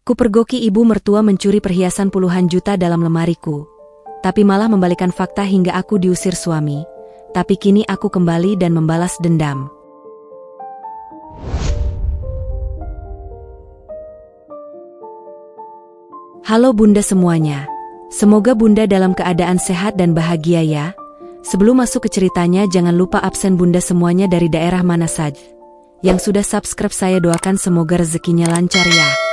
Kupergoki ibu mertua mencuri perhiasan puluhan juta dalam lemariku, tapi malah membalikan fakta hingga aku diusir suami. Tapi kini aku kembali dan membalas dendam. Halo Bunda semuanya. Semoga Bunda dalam keadaan sehat dan bahagia ya. Sebelum masuk ke ceritanya, jangan lupa absen Bunda semuanya dari daerah mana saja. Yang sudah subscribe saya doakan semoga rezekinya lancar ya.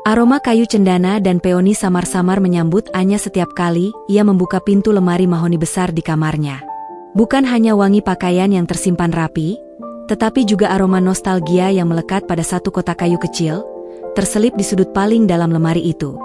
Aroma kayu cendana dan peoni samar-samar menyambut Anya setiap kali ia membuka pintu lemari mahoni besar di kamarnya. Bukan hanya wangi pakaian yang tersimpan rapi, tetapi juga aroma nostalgia yang melekat pada satu kotak kayu kecil, terselip di sudut paling dalam lemari itu.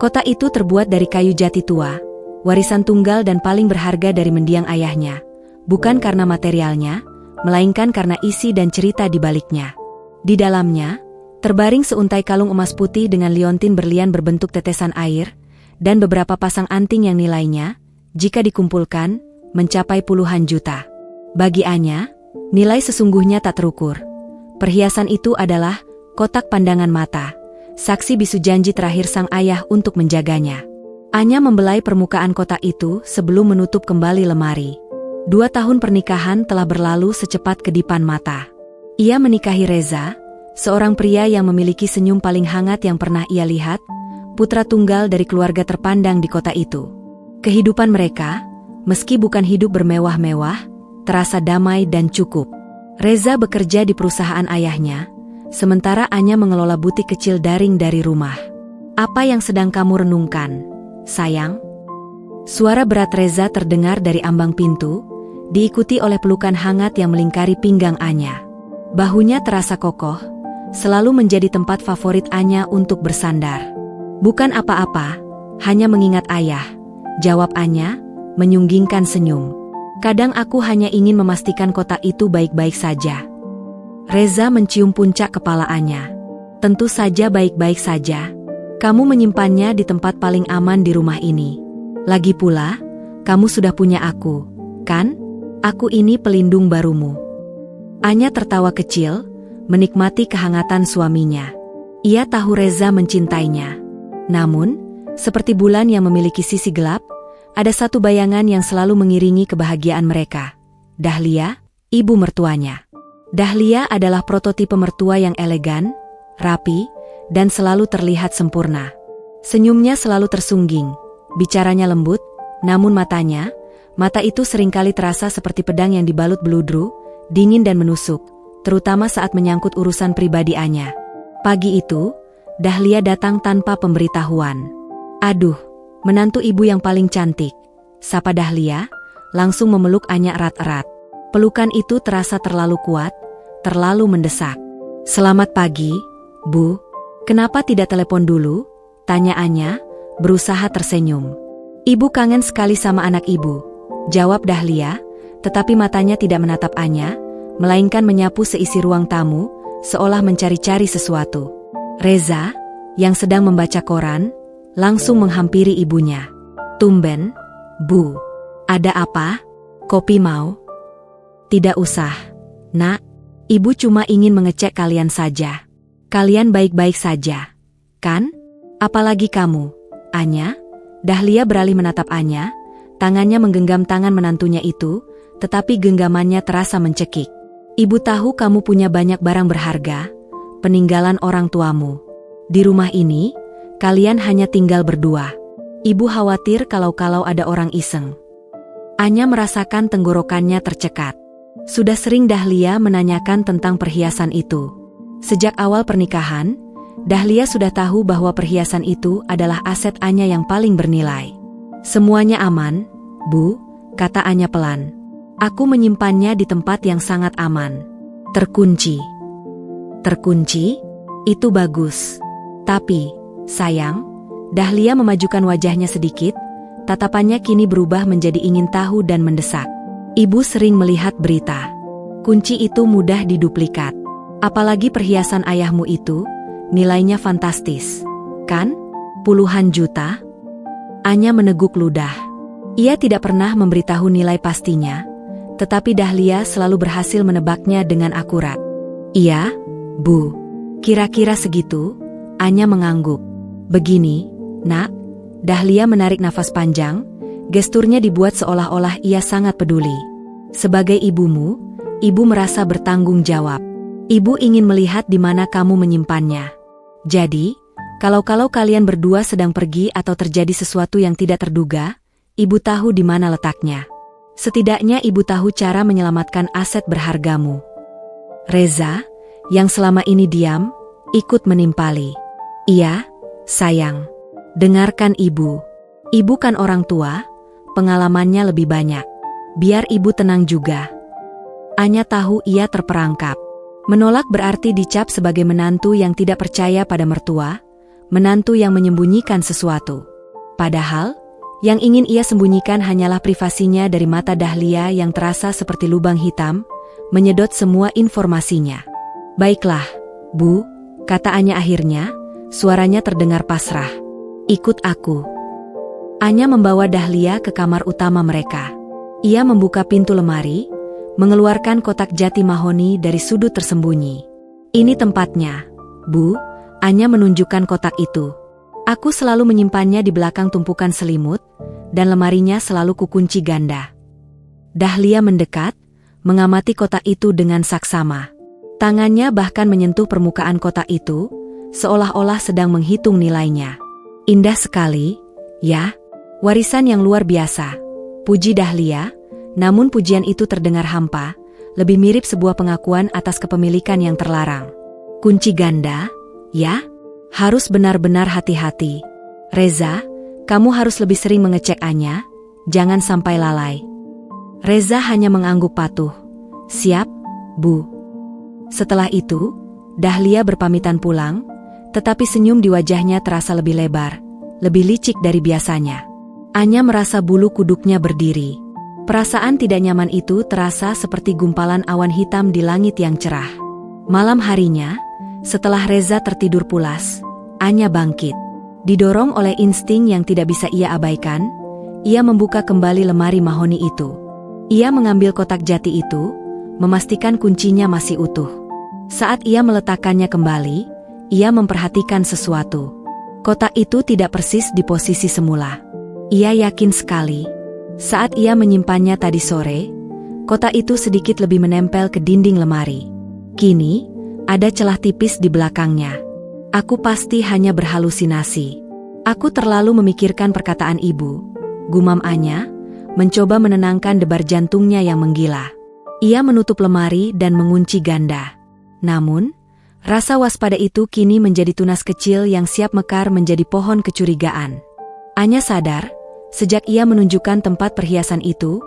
Kotak itu terbuat dari kayu jati tua, warisan tunggal dan paling berharga dari mendiang ayahnya, bukan karena materialnya, melainkan karena isi dan cerita di baliknya. Di dalamnya, terbaring seuntai kalung emas putih dengan liontin berlian berbentuk tetesan air, dan beberapa pasang anting yang nilainya, jika dikumpulkan, mencapai puluhan juta. Bagi Anya, nilai sesungguhnya tak terukur. Perhiasan itu adalah kotak pandangan mata, saksi bisu janji terakhir sang ayah untuk menjaganya. Anya membelai permukaan kotak itu sebelum menutup kembali lemari. 2 tahun pernikahan telah berlalu secepat kedipan mata. Ia menikahi Reza, seorang pria yang memiliki senyum paling hangat yang pernah ia lihat, putra tunggal dari keluarga terpandang di kota itu. Kehidupan mereka, meski bukan hidup bermewah-mewah, terasa damai dan cukup. Reza bekerja di perusahaan ayahnya, sementara Anya mengelola butik kecil daring dari rumah. Apa yang sedang kamu renungkan, sayang? Suara berat Reza terdengar dari ambang pintu, diikuti oleh pelukan hangat yang melingkari pinggang Anya. Bahunya terasa kokoh, selalu menjadi tempat favorit Anya untuk bersandar. Bukan apa-apa, hanya mengingat ayah, jawab Anya, menyunggingkan senyum. Kadang aku hanya ingin memastikan kotak itu baik-baik saja. Reza mencium puncak kepala Anya. Tentu saja baik-baik saja. Kamu menyimpannya di tempat paling aman di rumah ini. Lagi pula, kamu sudah punya aku, kan? Aku ini pelindung barumu. Anya tertawa kecil, menikmati kehangatan suaminya. Ia tahu Reza mencintainya. Namun, seperti bulan yang memiliki sisi gelap, ada satu bayangan yang selalu mengiringi kebahagiaan mereka. Dahlia, ibu mertuanya. Dahlia adalah prototipe mertua yang elegan, rapi, dan selalu terlihat sempurna. Senyumnya selalu tersungging, bicaranya lembut, namun mata itu seringkali terasa seperti pedang yang dibalut beludru, dingin dan menusuk, terutama saat menyangkut urusan pribadi Anya. Pagi itu, Dahlia datang tanpa pemberitahuan. Aduh, menantu ibu yang paling cantik, sapa Dahlia, langsung memeluk Anya erat-erat. Pelukan itu terasa terlalu kuat, terlalu mendesak. Selamat pagi, Bu. Kenapa tidak telepon dulu? Tanya Anya, berusaha tersenyum. Ibu kangen sekali sama anak ibu, jawab Dahlia, tetapi matanya tidak menatap Anya, melainkan menyapu seisi ruang tamu, seolah mencari-cari sesuatu. Reza, yang sedang membaca koran, langsung menghampiri ibunya. Tumben, Bu. Ada apa? Kopi mau? Tidak usah, Nak. Ibu cuma ingin mengecek kalian saja. Kalian baik-baik saja, kan? Apalagi kamu, Anya? Dahlia beralih menatap Anya, tangannya menggenggam tangan menantunya itu, tetapi genggamannya terasa mencekik. Ibu tahu kamu punya banyak barang berharga, peninggalan orang tuamu. Di rumah ini, kalian hanya tinggal berdua. Ibu khawatir kalau ada orang iseng. Anya merasakan tenggorokannya tercekat. Sudah sering Dahlia menanyakan tentang perhiasan itu. Sejak awal pernikahan, Dahlia sudah tahu bahwa perhiasan itu adalah aset Anya yang paling bernilai. Semuanya aman, Bu, kata Anya pelan. Aku menyimpannya di tempat yang sangat aman. Terkunci. Terkunci? Itu bagus. Tapi, sayang, Dahlia memajukan wajahnya sedikit, tatapannya kini berubah menjadi ingin tahu dan mendesak. Ibu sering melihat berita. Kunci itu mudah diduplikat. Apalagi perhiasan ayahmu itu, nilainya fantastis, kan? Puluhan juta? Anya meneguk ludah. Ia tidak pernah memberitahu nilai pastinya, tetapi Dahlia selalu berhasil menebaknya dengan akurat. Iya, Bu. Kira-kira segitu, Anya mengangguk. Begini, nak. Dahlia menarik nafas panjang, gesturnya dibuat seolah-olah ia sangat peduli. Sebagai ibumu, ibu merasa bertanggung jawab. Ibu ingin melihat di mana kamu menyimpannya. Jadi, kalau kalian berdua sedang pergi atau terjadi sesuatu yang tidak terduga, ibu tahu di mana letaknya. Setidaknya ibu tahu cara menyelamatkan aset berhargamu. Reza, yang selama ini diam, ikut menimpali. Iya, sayang. Dengarkan ibu. Ibu kan orang tua, pengalamannya lebih banyak. Biar ibu tenang juga. Anya tahu ia terperangkap. Menolak berarti dicap sebagai menantu yang tidak percaya pada mertua, menantu yang menyembunyikan sesuatu. Padahal, yang ingin ia sembunyikan hanyalah privasinya dari mata Dahlia yang terasa seperti lubang hitam, menyedot semua informasinya. Baiklah, Bu, kata Anya akhirnya, suaranya terdengar pasrah. Ikut aku. Anya membawa Dahlia ke kamar utama mereka. Ia membuka pintu lemari, mengeluarkan kotak jati mahoni dari sudut tersembunyi. Ini tempatnya, Bu. Anya menunjukkan kotak itu. Aku selalu menyimpannya di belakang tumpukan selimut, dan lemarinya selalu kukunci ganda. Dahlia mendekat, mengamati kotak itu dengan saksama. Tangannya bahkan menyentuh permukaan kotak itu, seolah-olah sedang menghitung nilainya. Indah sekali, ya. Warisan yang luar biasa. Puji Dahlia, namun pujian itu terdengar hampa, lebih mirip sebuah pengakuan atas kepemilikan yang terlarang. Kunci ganda, ya? Harus benar-benar hati-hati. Reza, kamu harus lebih sering mengecek Anya, jangan sampai lalai. Reza hanya mengangguk patuh. Siap, Bu. Setelah itu, Dahlia berpamitan pulang, tetapi senyum di wajahnya terasa lebih lebar, lebih licik dari biasanya. Anya merasa bulu kuduknya berdiri. Perasaan tidak nyaman itu terasa seperti gumpalan awan hitam di langit yang cerah. Malam harinya, setelah Reza tertidur pulas, Anya bangkit. Didorong oleh insting yang tidak bisa ia abaikan, ia membuka kembali lemari mahoni itu. Ia mengambil kotak jati itu, memastikan kuncinya masih utuh. Saat ia meletakkannya kembali, ia memperhatikan sesuatu. Kotak itu tidak persis di posisi semula. Ia yakin sekali. Saat ia menyimpannya tadi sore, kotak itu sedikit lebih menempel ke dinding lemari. Kini, ada celah tipis di belakangnya. Aku pasti hanya berhalusinasi. Aku terlalu memikirkan perkataan ibu. Gumam Anya, mencoba menenangkan debar jantungnya yang menggila. Ia menutup lemari dan mengunci ganda. Namun, rasa waspada itu kini menjadi tunas kecil yang siap mekar menjadi pohon kecurigaan. Anya sadar, sejak ia menunjukkan tempat perhiasan itu,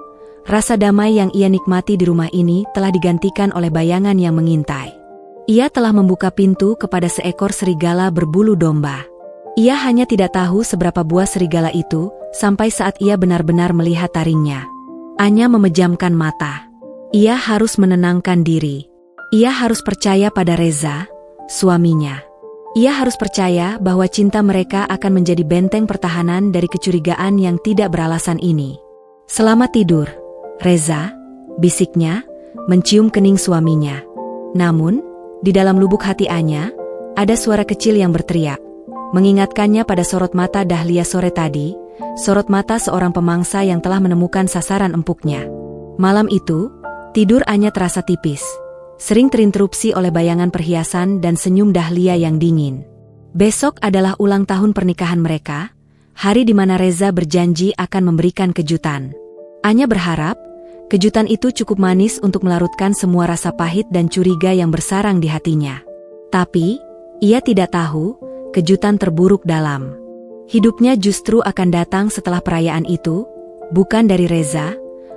rasa damai yang ia nikmati di rumah ini telah digantikan oleh bayangan yang mengintai. Ia telah membuka pintu kepada seekor serigala berbulu domba. Ia hanya tidak tahu seberapa buah serigala itu sampai saat ia benar-benar melihat taringnya. Anya memejamkan mata. Ia harus menenangkan diri. Ia harus percaya pada Reza, suaminya. Ia harus percaya bahwa cinta mereka akan menjadi benteng pertahanan dari kecurigaan yang tidak beralasan ini. Selamat tidur, Reza, bisiknya, mencium kening suaminya. Namun, di dalam lubuk hati Anya, ada suara kecil yang berteriak, mengingatkannya pada sorot mata Dahlia sore tadi, sorot mata seorang pemangsa yang telah menemukan sasaran empuknya. Malam itu, tidur Anya terasa tipis. Sering terinterupsi oleh bayangan perhiasan dan senyum Dahlia yang dingin. Besok adalah ulang tahun pernikahan mereka, hari di mana Reza berjanji akan memberikan kejutan. Anya berharap, kejutan itu cukup manis untuk melarutkan semua rasa pahit dan curiga yang bersarang di hatinya. Tapi, ia tidak tahu, kejutan terburuk dalam hidupnya justru akan datang setelah perayaan itu, bukan dari Reza,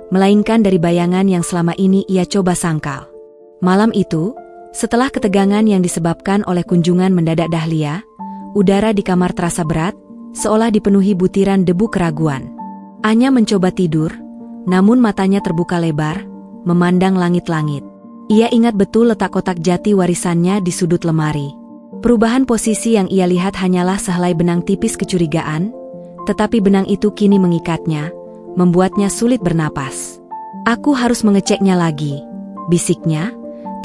melainkan dari bayangan yang selama ini ia coba sangkal. Malam itu, setelah ketegangan yang disebabkan oleh kunjungan mendadak Dahlia, udara di kamar terasa berat, seolah dipenuhi butiran debu keraguan. Anya mencoba tidur, namun matanya terbuka lebar, memandang langit-langit. Ia ingat betul letak kotak jati warisannya di sudut lemari. Perubahan posisi yang ia lihat hanyalah sehelai benang tipis kecurigaan, tetapi benang itu kini mengikatnya, membuatnya sulit bernapas. Aku harus mengeceknya lagi, bisiknya,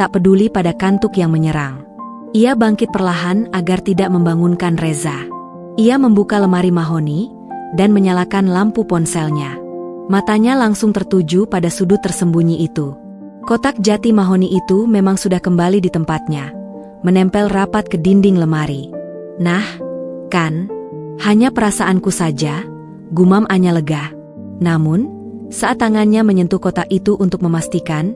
tak peduli pada kantuk yang menyerang. Ia bangkit perlahan agar tidak membangunkan Reza. Ia membuka lemari mahoni dan menyalakan lampu ponselnya. Matanya langsung tertuju pada sudut tersembunyi itu. Kotak jati mahoni itu memang sudah kembali di tempatnya, menempel rapat ke dinding lemari. Nah, kan, hanya perasaanku saja, gumam Anya lega. Namun, saat tangannya menyentuh kotak itu untuk memastikan,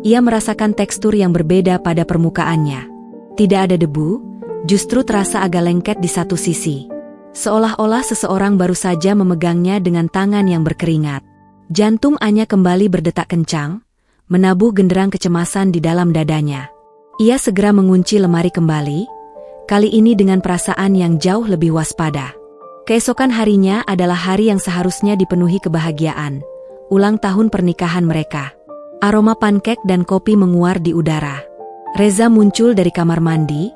ia merasakan tekstur yang berbeda pada permukaannya. Tidak ada debu, justru terasa agak lengket di satu sisi. Seolah-olah seseorang baru saja memegangnya dengan tangan yang berkeringat. Jantung Anya kembali berdetak kencang, menabuh genderang kecemasan di dalam dadanya. Ia segera mengunci lemari kembali, kali ini dengan perasaan yang jauh lebih waspada. Keesokan harinya adalah hari yang seharusnya dipenuhi kebahagiaan, ulang tahun pernikahan mereka. Aroma pankek dan kopi menguar di udara. Reza muncul dari kamar mandi,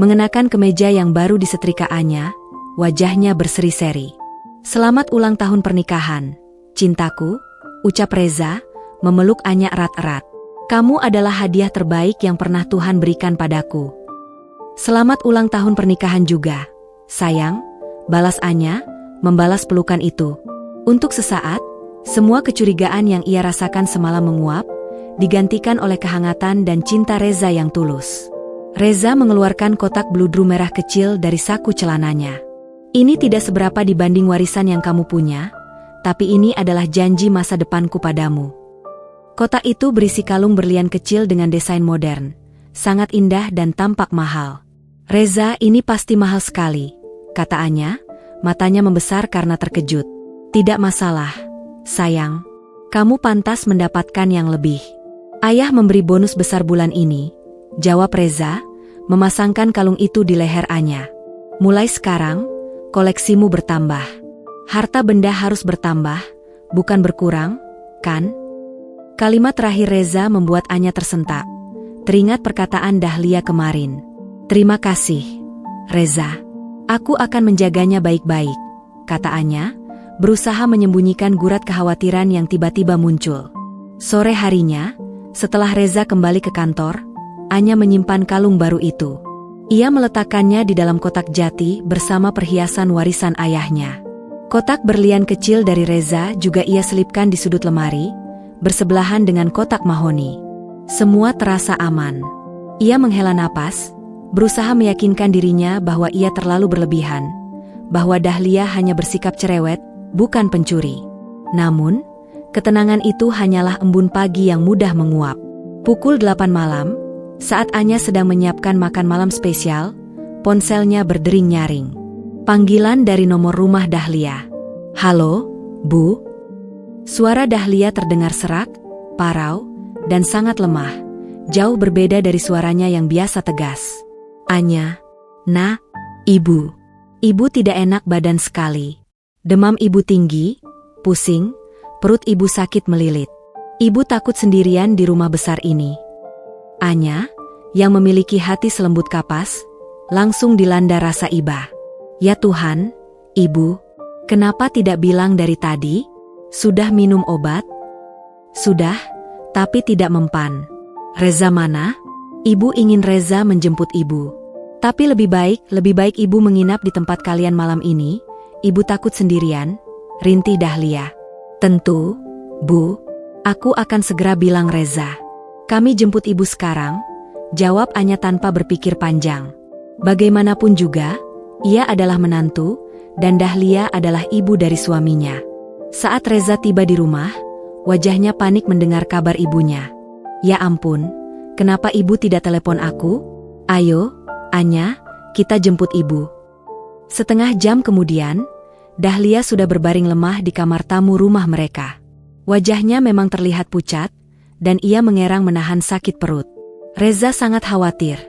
mengenakan kemeja yang baru disetrikaannya, wajahnya berseri-seri. "Selamat ulang tahun pernikahan, cintaku," ucap Reza, memeluk Anya erat-erat. "Kamu adalah hadiah terbaik yang pernah Tuhan berikan padaku." "Selamat ulang tahun pernikahan juga, sayang," balas Anya, membalas pelukan itu. Untuk sesaat, semua kecurigaan yang ia rasakan semalam menguap, digantikan oleh kehangatan dan cinta Reza yang tulus. Reza mengeluarkan kotak bludru merah kecil dari saku celananya. "Ini tidak seberapa dibanding warisan yang kamu punya, tapi ini adalah janji masa depanku padamu." Kotak itu berisi kalung berlian kecil dengan desain modern, sangat indah dan tampak mahal. "Reza, ini pasti mahal sekali," kata Anya, matanya membesar karena terkejut. "Tidak masalah, sayang. Kamu pantas mendapatkan yang lebih. Ayah memberi bonus besar bulan ini," jawab Reza, memasangkan kalung itu di leher Anya. "Mulai sekarang, koleksimu bertambah. Harta benda harus bertambah, bukan berkurang, kan?" Kalimat terakhir Reza membuat Anya tersentak. Teringat perkataan Dahlia kemarin. "Terima kasih, Reza. Aku akan menjaganya baik-baik," kata Anya, berusaha menyembunyikan gurat kekhawatiran yang tiba-tiba muncul. Sore harinya, setelah Reza kembali ke kantor, Anya menyimpan kalung baru itu. Ia meletakkannya di dalam kotak jati bersama perhiasan warisan ayahnya. Kotak berlian kecil dari Reza juga ia selipkan di sudut lemari, bersebelahan dengan kotak mahoni. Semua terasa aman. Ia menghela napas, berusaha meyakinkan dirinya bahwa ia terlalu berlebihan, bahwa Dahlia hanya bersikap cerewet, bukan pencuri. Namun, ketenangan itu hanyalah embun pagi yang mudah menguap. Pukul 8 malam, saat Anya sedang menyiapkan makan malam spesial, ponselnya berdering nyaring. Panggilan dari nomor rumah Dahlia. "Halo, Bu?" Suara Dahlia terdengar serak, parau, dan sangat lemah, jauh berbeda dari suaranya yang biasa tegas. "Anya, Nak, Ibu. Ibu tidak enak badan sekali. Demam Ibu tinggi, pusing, perut Ibu sakit melilit. Ibu takut sendirian di rumah besar ini." Anya, yang memiliki hati selembut kapas, langsung dilanda rasa iba. "Ya Tuhan, Ibu, kenapa tidak bilang dari tadi? Sudah minum obat?" "Sudah, tapi tidak mempan." "Reza mana?" "Ibu ingin Reza menjemput Ibu. Tapi lebih baik Ibu menginap di tempat kalian malam ini. Ibu takut sendirian," rintih Dahlia. "Tentu, Bu. Aku akan segera bilang Reza." "Kami jemput Ibu sekarang," jawab Anya tanpa berpikir panjang. Bagaimanapun juga, ia adalah menantu, dan Dahlia adalah ibu dari suaminya. Saat Reza tiba di rumah, wajahnya panik mendengar kabar ibunya. "Ya ampun, kenapa Ibu tidak telepon aku? Ayo, Anya, kita jemput Ibu." Setengah jam kemudian, Dahlia sudah berbaring lemah di kamar tamu rumah mereka. Wajahnya memang terlihat pucat, dan ia mengerang menahan sakit perut. Reza sangat khawatir,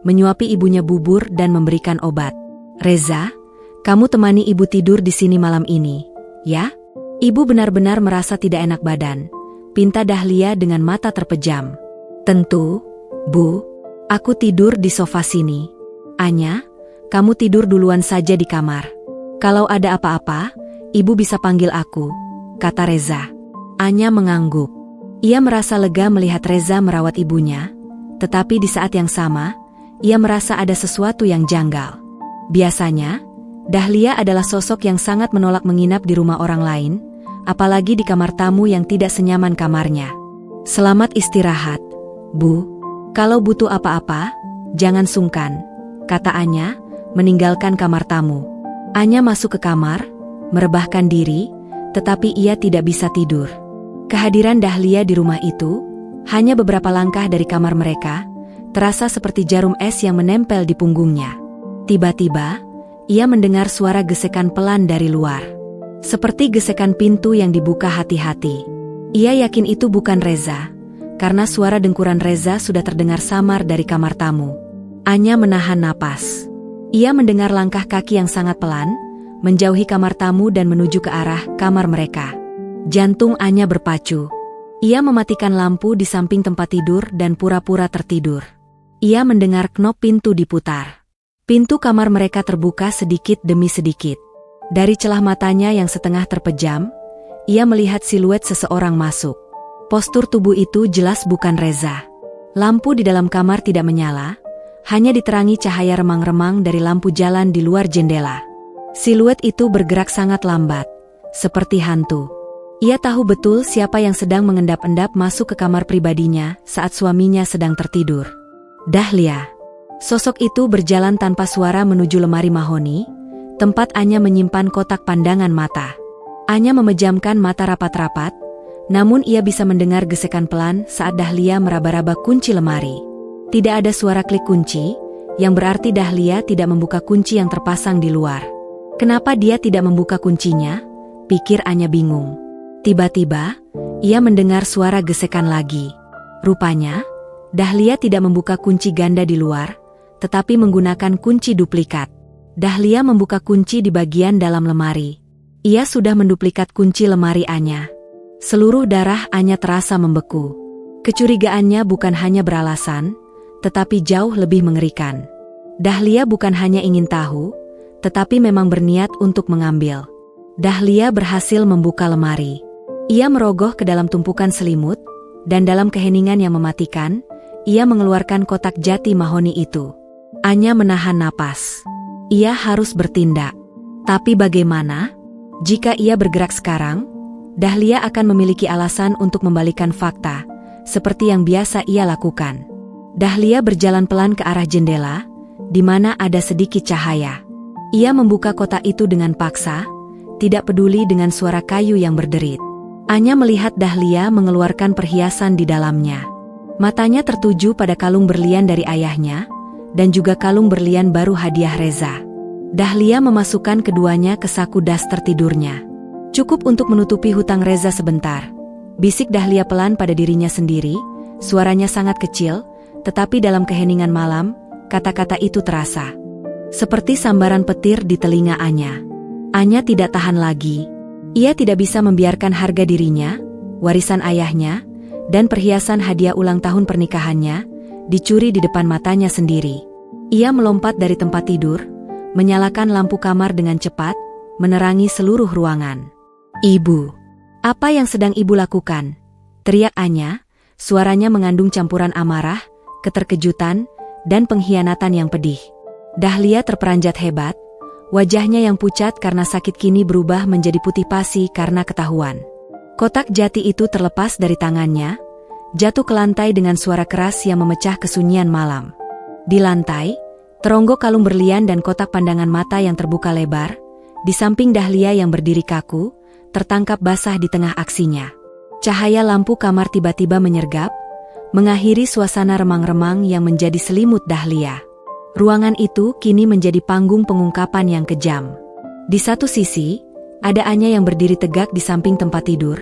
menyuapi ibunya bubur dan memberikan obat. "Reza, kamu temani Ibu tidur di sini malam ini, ya? Ibu benar-benar merasa tidak enak badan," pinta Dahlia dengan mata terpejam. "Tentu, Bu. Aku tidur di sofa sini. Anya, kamu tidur duluan saja di kamar. Kalau ada apa-apa, Ibu bisa panggil aku," kata Reza. Anya mengangguk. Ia merasa lega melihat Reza merawat ibunya, tetapi di saat yang sama, ia merasa ada sesuatu yang janggal. Biasanya, Dahlia adalah sosok yang sangat menolak menginap di rumah orang lain, apalagi di kamar tamu yang tidak senyaman kamarnya. "Selamat istirahat, Bu. Kalau butuh apa-apa, jangan sungkan," kata Anya, meninggalkan kamar tamu. Anya masuk ke kamar, merebahkan diri, tetapi ia tidak bisa tidur. Kehadiran Dahlia di rumah itu, hanya beberapa langkah dari kamar mereka, terasa seperti jarum es yang menempel di punggungnya. Tiba-tiba, ia mendengar suara gesekan pelan dari luar. Seperti gesekan pintu yang dibuka hati-hati. Ia yakin itu bukan Reza, karena suara dengkuran Reza sudah terdengar samar dari kamar tamu. Anya menahan napas. Ia mendengar langkah kaki yang sangat pelan, menjauhi kamar tamu dan menuju ke arah kamar mereka. Jantung Anya berpacu. Ia mematikan lampu di samping tempat tidur dan pura-pura tertidur. Ia mendengar knop pintu diputar. Pintu kamar mereka terbuka sedikit demi sedikit. Dari celah matanya yang setengah terpejam, ia melihat siluet seseorang masuk. Postur tubuh itu jelas bukan Reza. Lampu di dalam kamar tidak menyala, hanya diterangi cahaya remang-remang dari lampu jalan di luar jendela. Siluet itu bergerak sangat lambat, seperti hantu. Ia tahu betul siapa yang sedang mengendap-endap masuk ke kamar pribadinya saat suaminya sedang tertidur. Dahlia. Sosok itu berjalan tanpa suara menuju lemari mahoni, tempat Anya menyimpan kotak pandangan mata. Anya memejamkan mata rapat-rapat, namun ia bisa mendengar gesekan pelan saat Dahlia meraba-raba kunci lemari. Tidak ada suara klik kunci, yang berarti Dahlia tidak membuka kunci yang terpasang di luar. Kenapa dia tidak membuka kuncinya? Pikir Anya bingung. Tiba-tiba, ia mendengar suara gesekan lagi. Rupanya, Dahlia tidak membuka kunci ganda di luar, tetapi menggunakan kunci duplikat. Dahlia membuka kunci di bagian dalam lemari. Ia sudah menduplikat kunci lemari Anya. Seluruh darah Anya terasa membeku. Kecurigaannya bukan hanya beralasan, tetapi jauh lebih mengerikan. Dahlia bukan hanya ingin tahu, tetapi memang berniat untuk mengambil. Dahlia berhasil membuka lemari. Ia merogoh ke dalam tumpukan selimut, dan dalam keheningan yang mematikan, ia mengeluarkan kotak jati mahoni itu. Anya menahan napas. Ia harus bertindak. Tapi bagaimana? Jika ia bergerak sekarang, Dahlia akan memiliki alasan untuk membalikan fakta, seperti yang biasa ia lakukan. Dahlia berjalan pelan ke arah jendela, di mana ada sedikit cahaya. Ia membuka kotak itu dengan paksa, tidak peduli dengan suara kayu yang berderit. Anya melihat Dahlia mengeluarkan perhiasan di dalamnya. Matanya tertuju pada kalung berlian dari ayahnya, dan juga kalung berlian baru hadiah Reza. Dahlia memasukkan keduanya ke saku daster tidurnya. "Cukup untuk menutupi hutang Reza sebentar," bisik Dahlia pelan pada dirinya sendiri, suaranya sangat kecil, tetapi dalam keheningan malam, kata-kata itu terasa seperti sambaran petir di telinga Anya. Anya tidak tahan lagi. Ia tidak bisa membiarkan harga dirinya, warisan ayahnya, dan perhiasan hadiah ulang tahun pernikahannya dicuri di depan matanya sendiri. Ia melompat dari tempat tidur, menyalakan lampu kamar dengan cepat, menerangi seluruh ruangan. "Ibu, apa yang sedang ibu lakukan?" teriak Anya, suaranya mengandung campuran amarah, keterkejutan, dan pengkhianatan yang pedih. Dahlia terperanjat hebat, wajahnya yang pucat karena sakit kini berubah menjadi putih pasi karena ketahuan. Kotak jati itu terlepas dari tangannya, jatuh ke lantai dengan suara keras yang memecah kesunyian malam. Di lantai, teronggok kalung berlian dan kotak pandangan mata yang terbuka lebar, di samping Dahlia yang berdiri kaku, tertangkap basah di tengah aksinya. Cahaya lampu kamar tiba-tiba menyergap, mengakhiri suasana remang-remang yang menjadi selimut Dahlia. Ruangan itu kini menjadi panggung pengungkapan yang kejam. Di satu sisi, ada Anya yang berdiri tegak di samping tempat tidur,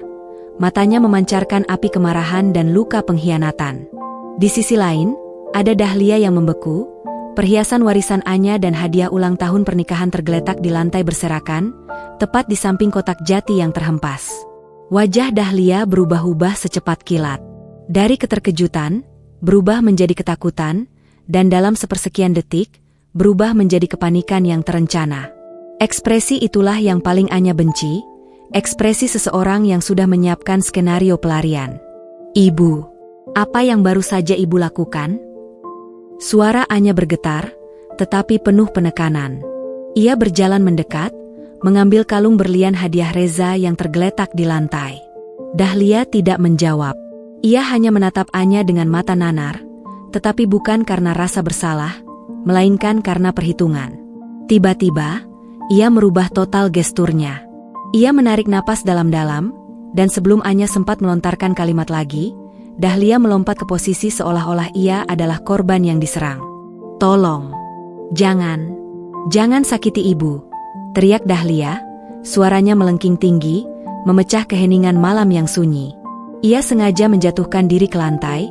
matanya memancarkan api kemarahan dan luka pengkhianatan. Di sisi lain, ada Dahlia yang membeku, perhiasan warisan Anya dan hadiah ulang tahun pernikahan tergeletak di lantai berserakan, tepat di samping kotak jati yang terhempas. Wajah Dahlia berubah-ubah secepat kilat. Dari keterkejutan, berubah menjadi ketakutan, dan dalam sepersekian detik, berubah menjadi kepanikan yang terencana. Ekspresi itulah yang paling Anya benci, ekspresi seseorang yang sudah menyiapkan skenario pelarian. "Ibu, apa yang baru saja ibu lakukan?" Suara Anya bergetar, tetapi penuh penekanan. Ia berjalan mendekat, mengambil kalung berlian hadiah Reza yang tergeletak di lantai. Dahlia tidak menjawab. Ia hanya menatap Anya dengan mata nanar, tetapi bukan karena rasa bersalah, melainkan karena perhitungan. Tiba-tiba, ia merubah total gesturnya. Ia menarik napas dalam-dalam, dan sebelum Anya sempat melontarkan kalimat lagi, Dahlia melompat ke posisi seolah-olah ia adalah korban yang diserang. "Tolong, jangan sakiti ibu," teriak Dahlia, suaranya melengking tinggi, memecah keheningan malam yang sunyi. Ia sengaja menjatuhkan diri ke lantai,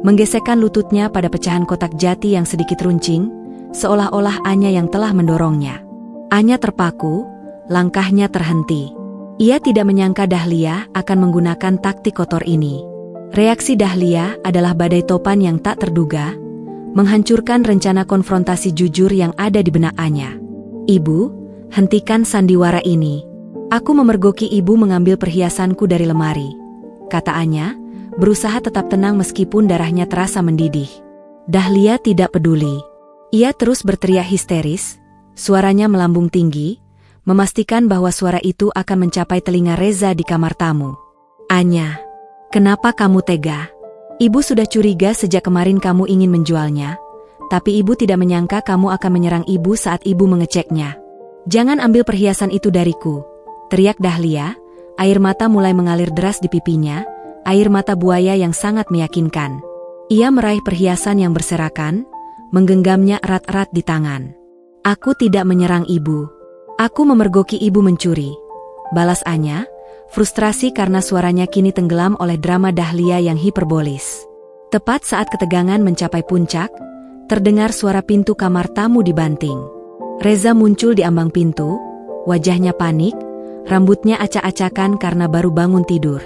menggesekkan lututnya pada pecahan kotak jati yang sedikit runcing, seolah-olah Anya yang telah mendorongnya. Anya terpaku, langkahnya terhenti. Ia tidak menyangka Dahlia akan menggunakan taktik kotor ini. Reaksi Dahlia adalah badai topan yang tak terduga, menghancurkan rencana konfrontasi jujur yang ada di benak Anya. "Ibu, hentikan sandiwara ini. Aku memergoki ibu mengambil perhiasanku dari lemari," kata Anya, berusaha tetap tenang meskipun darahnya terasa mendidih. Dahlia tidak peduli. Ia terus berteriak histeris, suaranya melambung tinggi, memastikan bahwa suara itu akan mencapai telinga Reza di kamar tamu. "Anya, kenapa kamu tega? Ibu sudah curiga sejak kemarin kamu ingin menjualnya, tapi ibu tidak menyangka kamu akan menyerang ibu saat ibu mengeceknya. Jangan ambil perhiasan itu dariku," teriak Dahlia, air mata mulai mengalir deras di pipinya, air mata buaya yang sangat meyakinkan. Ia meraih perhiasan yang berserakan, menggenggamnya erat-erat di tangan. "Aku tidak menyerang ibu. Aku memergoki ibu mencuri," balas Anya, frustrasi karena suaranya kini tenggelam oleh drama Dahlia yang hiperbolis. Tepat saat ketegangan mencapai puncak, terdengar suara pintu kamar tamu dibanting. Reza muncul di ambang pintu, wajahnya panik, rambutnya acak-acakan karena baru bangun tidur.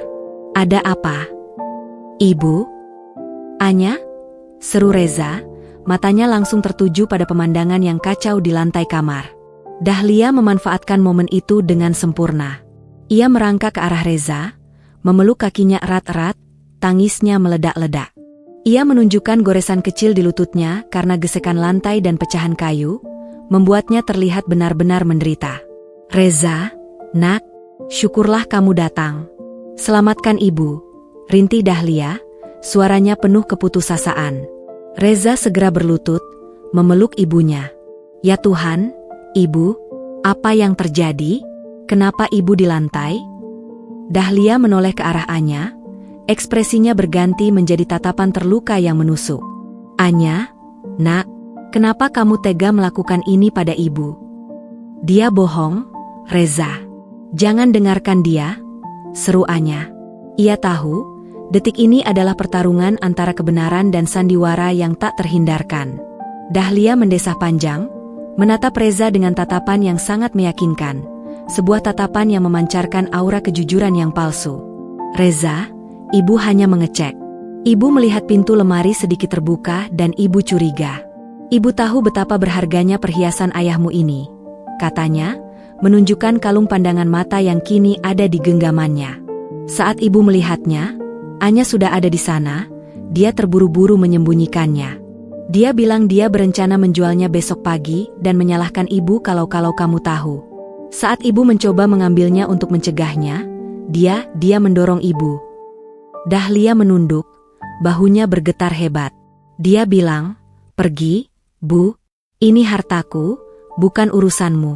"Ada apa?" "Ibu?" "Anya?" seru Reza, matanya langsung tertuju pada pemandangan yang kacau di lantai kamar. Dahlia memanfaatkan momen itu dengan sempurna. Ia merangkak ke arah Reza, memeluk kakinya erat-erat, tangisnya meledak-ledak. Ia menunjukkan goresan kecil di lututnya karena gesekan lantai dan pecahan kayu, membuatnya terlihat benar-benar menderita. "Reza, nak, syukurlah kamu datang. Selamatkan ibu," rintih Dahlia, suaranya penuh keputusasaan. Reza segera berlutut, memeluk ibunya. "Ya Tuhan, ibu, apa yang terjadi? Kenapa ibu di lantai?" Dahlia menoleh ke arah Anya, ekspresinya berganti menjadi tatapan terluka yang menusuk. "Anya, nak, kenapa kamu tega melakukan ini pada ibu?" "Dia bohong, Reza. Jangan dengarkan dia," seru Anya. Ia tahu, detik ini adalah pertarungan antara kebenaran dan sandiwara yang tak terhindarkan. Dahlia mendesah panjang, menatap Reza dengan tatapan yang sangat meyakinkan, sebuah tatapan yang memancarkan aura kejujuran yang palsu. "Reza, ibu hanya mengecek." Ibu melihat pintu lemari sedikit terbuka dan ibu curiga. "Ibu tahu betapa berharganya perhiasan ayahmu ini," katanya, menunjukkan kalung pandangan mata yang kini ada di genggamannya. Saat ibu melihatnya, Anya sudah ada di sana, dia terburu-buru menyembunyikannya. Dia bilang dia berencana menjualnya besok pagi dan menyalahkan ibu kalau kamu tahu. Saat ibu mencoba mengambilnya untuk mencegahnya, dia mendorong ibu. Dahlia menunduk, bahunya bergetar hebat. Dia bilang, "Pergi, Bu, ini hartaku, bukan urusanmu."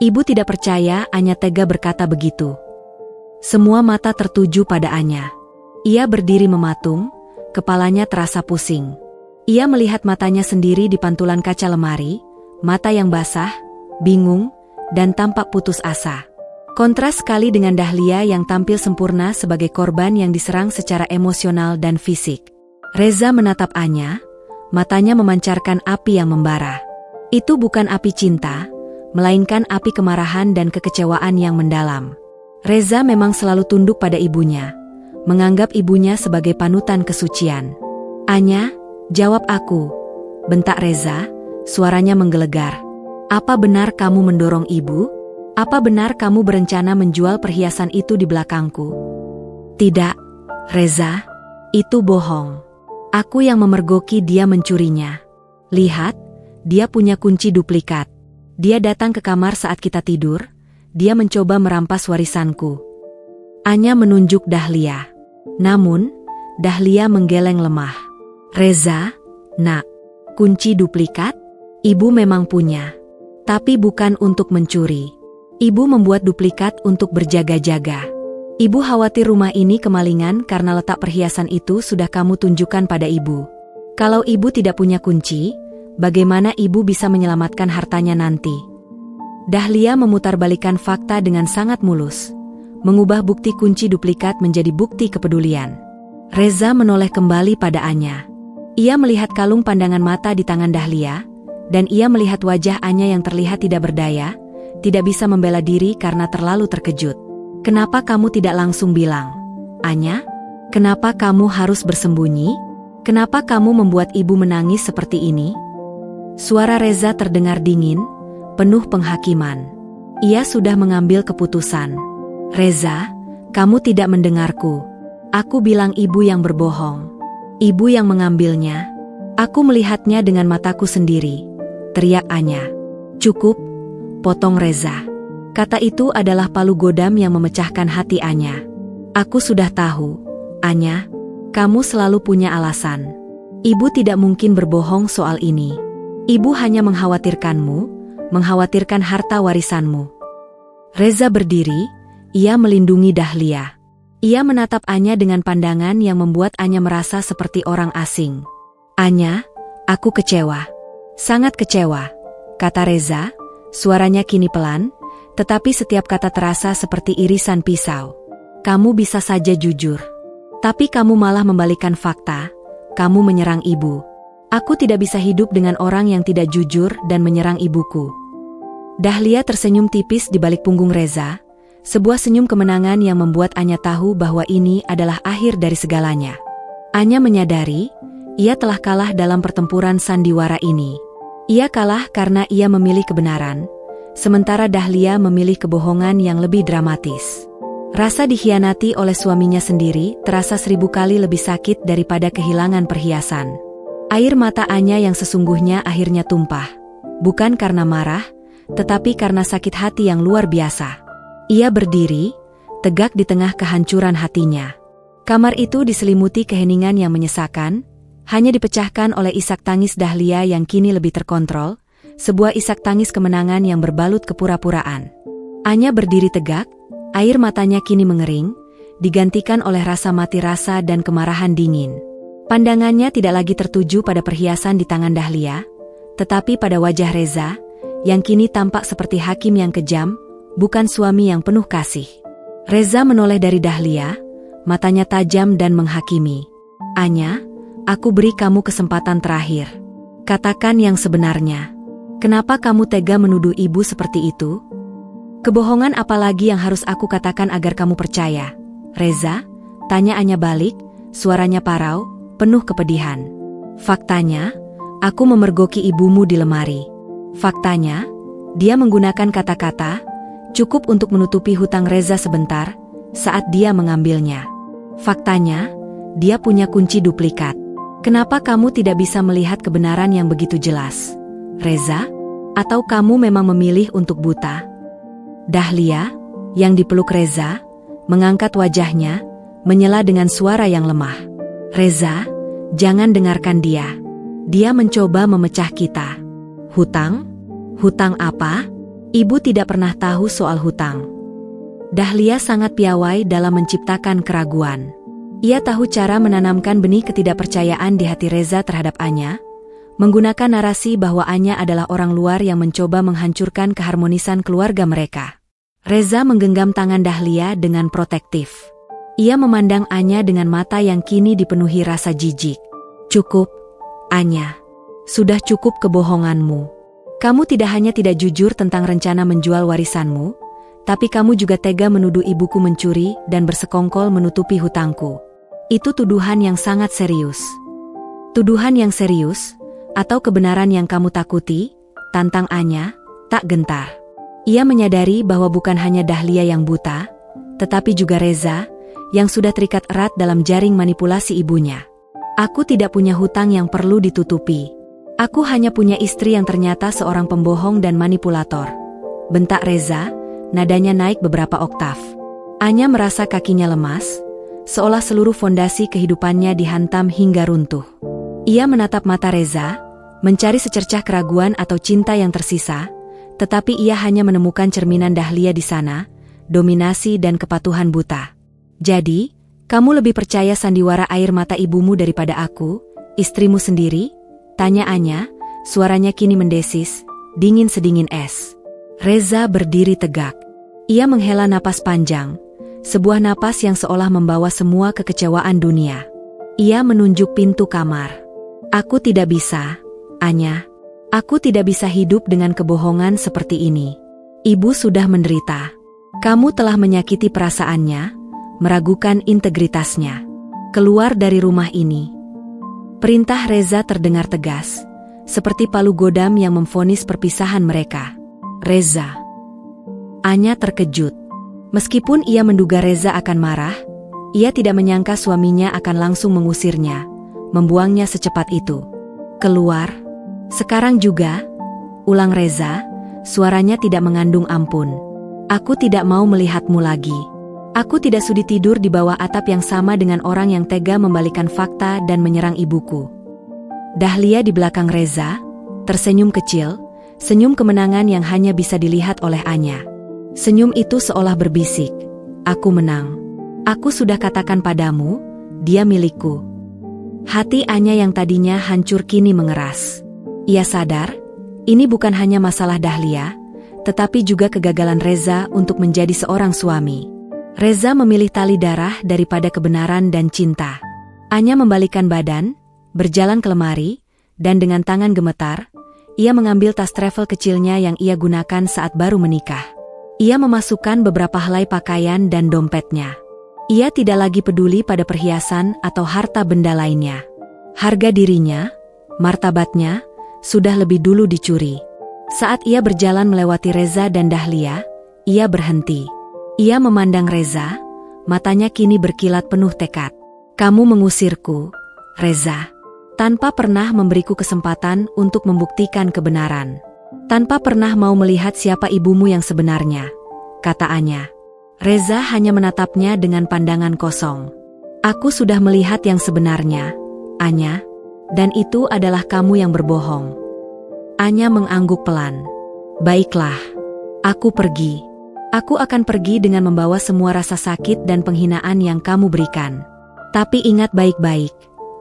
Ibu tidak percaya Anya tega berkata begitu. Semua mata tertuju pada Anya. Ia berdiri mematung, kepalanya terasa pusing. Ia melihat matanya sendiri di pantulan kaca lemari, mata yang basah, bingung, dan tampak putus asa. Kontras sekali dengan Dahlia yang tampil sempurna sebagai korban yang diserang secara emosional dan fisik. Reza menatap Anya, matanya memancarkan api yang membara. Itu bukan api cinta, melainkan api kemarahan dan kekecewaan yang mendalam. Reza memang selalu tunduk pada ibunya, menganggap ibunya sebagai panutan kesucian. "Anya, jawab aku," bentak Reza, suaranya menggelegar. "Apa benar kamu mendorong ibu? Apa benar kamu berencana menjual perhiasan itu di belakangku?" "Tidak, Reza, itu bohong. Aku yang memergoki dia mencurinya. Lihat, dia punya kunci duplikat. Dia datang ke kamar saat kita tidur. Dia mencoba merampas warisanku. Anya menunjuk Dahlia. Namun, Dahlia menggeleng lemah. Reza, nak, kunci duplikat? Ibu memang punya. Tapi bukan untuk mencuri. Ibu membuat duplikat untuk berjaga-jaga. Ibu khawatir rumah ini kemalingan karena letak perhiasan itu sudah kamu tunjukkan pada ibu. Kalau ibu tidak punya kunci, bagaimana ibu bisa menyelamatkan hartanya nanti? Dahlia memutarbalikkan fakta dengan sangat mulus, mengubah bukti kunci duplikat menjadi bukti kepedulian. Reza menoleh kembali pada Anya. Ia melihat kalung pandangan mata di tangan Dahlia, dan ia melihat wajah Anya yang terlihat tidak berdaya, tidak bisa membela diri karena terlalu terkejut. Kenapa kamu tidak langsung bilang? Anya, kenapa kamu harus bersembunyi? Kenapa kamu membuat ibu menangis seperti ini? Suara Reza terdengar dingin, penuh penghakiman. Ia sudah mengambil keputusan. Reza, kamu tidak mendengarku. Aku bilang ibu yang berbohong. Ibu yang mengambilnya. Aku melihatnya dengan mataku sendiri. Teriak Anya. Cukup, potong Reza. Kata itu adalah palu godam yang memecahkan hati Anya. Aku sudah tahu, Anya, kamu selalu punya alasan. Ibu tidak mungkin berbohong soal ini. Ibu hanya mengkhawatirkanmu, mengkhawatirkan harta warisanmu. Reza berdiri, ia melindungi Dahlia. Ia menatap Anya dengan pandangan yang membuat Anya merasa seperti orang asing. Anya, aku kecewa. Sangat kecewa, kata Reza, suaranya kini pelan, tetapi setiap kata terasa seperti irisan pisau. Kamu bisa saja jujur. Tapi kamu malah membalikkan fakta. Kamu menyerang ibu. Aku tidak bisa hidup dengan orang yang tidak jujur dan menyerang ibuku. Dahlia tersenyum tipis di balik punggung Reza. Sebuah senyum kemenangan yang membuat Anya tahu bahwa ini adalah akhir dari segalanya. Anya menyadari, ia telah kalah dalam pertempuran sandiwara ini. Ia kalah karena ia memilih kebenaran. Sementara Dahlia memilih kebohongan yang lebih dramatis. Rasa dikhianati oleh suaminya sendiri terasa 1000 kali lebih sakit daripada kehilangan perhiasan. Air mata Anya yang sesungguhnya akhirnya tumpah. Bukan karena marah, tetapi karena sakit hati yang luar biasa. Ia berdiri, tegak di tengah kehancuran hatinya. Kamar itu diselimuti keheningan yang menyesakan, hanya dipecahkan oleh isak tangis Dahlia yang kini lebih terkontrol. Sebuah isak tangis kemenangan yang berbalut kepura-puraan. Anya berdiri tegak, air matanya kini mengering, digantikan oleh rasa mati rasa dan kemarahan dingin. Pandangannya tidak lagi tertuju pada perhiasan di tangan Dahlia, tetapi pada wajah Reza, yang kini tampak seperti hakim yang kejam, bukan suami yang penuh kasih. Reza menoleh dari Dahlia, matanya tajam dan menghakimi. Anya, aku beri kamu kesempatan terakhir. Katakan yang sebenarnya. Kenapa kamu tega menuduh ibu seperti itu? Kebohongan apa lagi yang harus aku katakan agar kamu percaya? Reza, tanya Anya balik, suaranya parau, penuh kepedihan. Faktanya, aku memergoki ibumu di lemari. Faktanya, dia menggunakan kata-kata, cukup untuk menutupi hutang Reza sebentar, saat dia mengambilnya. Faktanya, dia punya kunci duplikat. Kenapa kamu tidak bisa melihat kebenaran yang begitu jelas? Reza, atau kamu memang memilih untuk buta? Dahlia, yang dipeluk Reza, mengangkat wajahnya, menyela dengan suara yang lemah. Reza, jangan dengarkan dia. Dia mencoba memecah kita. Hutang? Hutang apa? Ibu tidak pernah tahu soal hutang. Dahlia sangat piawai dalam menciptakan keraguan. Ia tahu cara menanamkan benih ketidakpercayaan di hati Reza terhadap Anya, menggunakan narasi bahwa Anya adalah orang luar yang mencoba menghancurkan keharmonisan keluarga mereka. Reza menggenggam tangan Dahlia dengan protektif. Ia memandang Anya dengan mata yang kini dipenuhi rasa jijik. Cukup, Anya. Sudah cukup kebohonganmu. Kamu tidak hanya tidak jujur tentang rencana menjual warisanmu, tapi kamu juga tega menuduh ibuku mencuri dan bersekongkol menutupi hutangku. Itu tuduhan yang sangat serius. Tuduhan yang serius, atau kebenaran yang kamu takuti? Tantang Anya, tak gentar. Ia menyadari bahwa bukan hanya Dahlia yang buta, tetapi juga Reza, yang sudah terikat erat dalam jaring manipulasi ibunya. Aku tidak punya hutang yang perlu ditutupi. Aku hanya punya istri yang ternyata seorang pembohong dan manipulator. Bentak Reza, nadanya naik beberapa oktav. Anya merasa kakinya lemas, seolah seluruh fondasi kehidupannya dihantam hingga runtuh. Ia menatap mata Reza, mencari secercah keraguan atau cinta yang tersisa, tetapi ia hanya menemukan cerminan Dahlia di sana, dominasi dan kepatuhan buta. Jadi, kamu lebih percaya sandiwara air mata ibumu daripada aku, istrimu sendiri? Tanya Anya, suaranya kini mendesis, dingin sedingin es. Reza berdiri tegak. Ia menghela napas panjang, sebuah napas yang seolah membawa semua kekecewaan dunia. Ia menunjuk pintu kamar. Aku tidak bisa, Anya. Aku tidak bisa hidup dengan kebohongan seperti ini. Ibu sudah menderita. Kamu telah menyakiti perasaannya, meragukan integritasnya. Keluar dari rumah ini. Perintah Reza terdengar tegas, seperti palu godam yang memvonis perpisahan mereka. Reza. Anya terkejut. Meskipun ia menduga Reza akan marah, ia tidak menyangka suaminya akan langsung mengusirnya, membuangnya secepat itu. Keluar. Sekarang juga, ulang Reza, suaranya tidak mengandung ampun. Aku tidak mau melihatmu lagi. Aku tidak sudi tidur di bawah atap yang sama dengan orang yang tega membalikan fakta dan menyerang ibuku. Dahlia di belakang Reza, tersenyum kecil, senyum kemenangan yang hanya bisa dilihat oleh Anya. Senyum itu seolah berbisik, aku menang. Aku sudah katakan padamu, dia milikku. Hati Anya yang tadinya hancur kini mengeras. Ia sadar, ini bukan hanya masalah Dahlia, tetapi juga kegagalan Reza untuk menjadi seorang suami. Reza memilih tali darah daripada kebenaran dan cinta. Anya membalikkan badan, berjalan ke lemari, dan dengan tangan gemetar, ia mengambil tas travel kecilnya yang ia gunakan saat baru menikah. Ia memasukkan beberapa helai pakaian dan dompetnya. Ia tidak lagi peduli pada perhiasan atau harta benda lainnya. Harga dirinya, martabatnya, sudah lebih dulu dicuri. Saat ia berjalan melewati Reza dan Dahlia, ia berhenti. Ia memandang Reza, matanya kini berkilat penuh tekad. Kamu mengusirku, Reza, tanpa pernah memberiku kesempatan untuk membuktikan kebenaran. Tanpa pernah mau melihat siapa ibumu yang sebenarnya, kata Anya. Reza hanya menatapnya dengan pandangan kosong. Aku sudah melihat yang sebenarnya, Anya, dan itu adalah kamu yang berbohong. Anya mengangguk pelan. Baiklah, aku pergi. Aku akan pergi dengan membawa semua rasa sakit dan penghinaan yang kamu berikan. Tapi ingat baik-baik,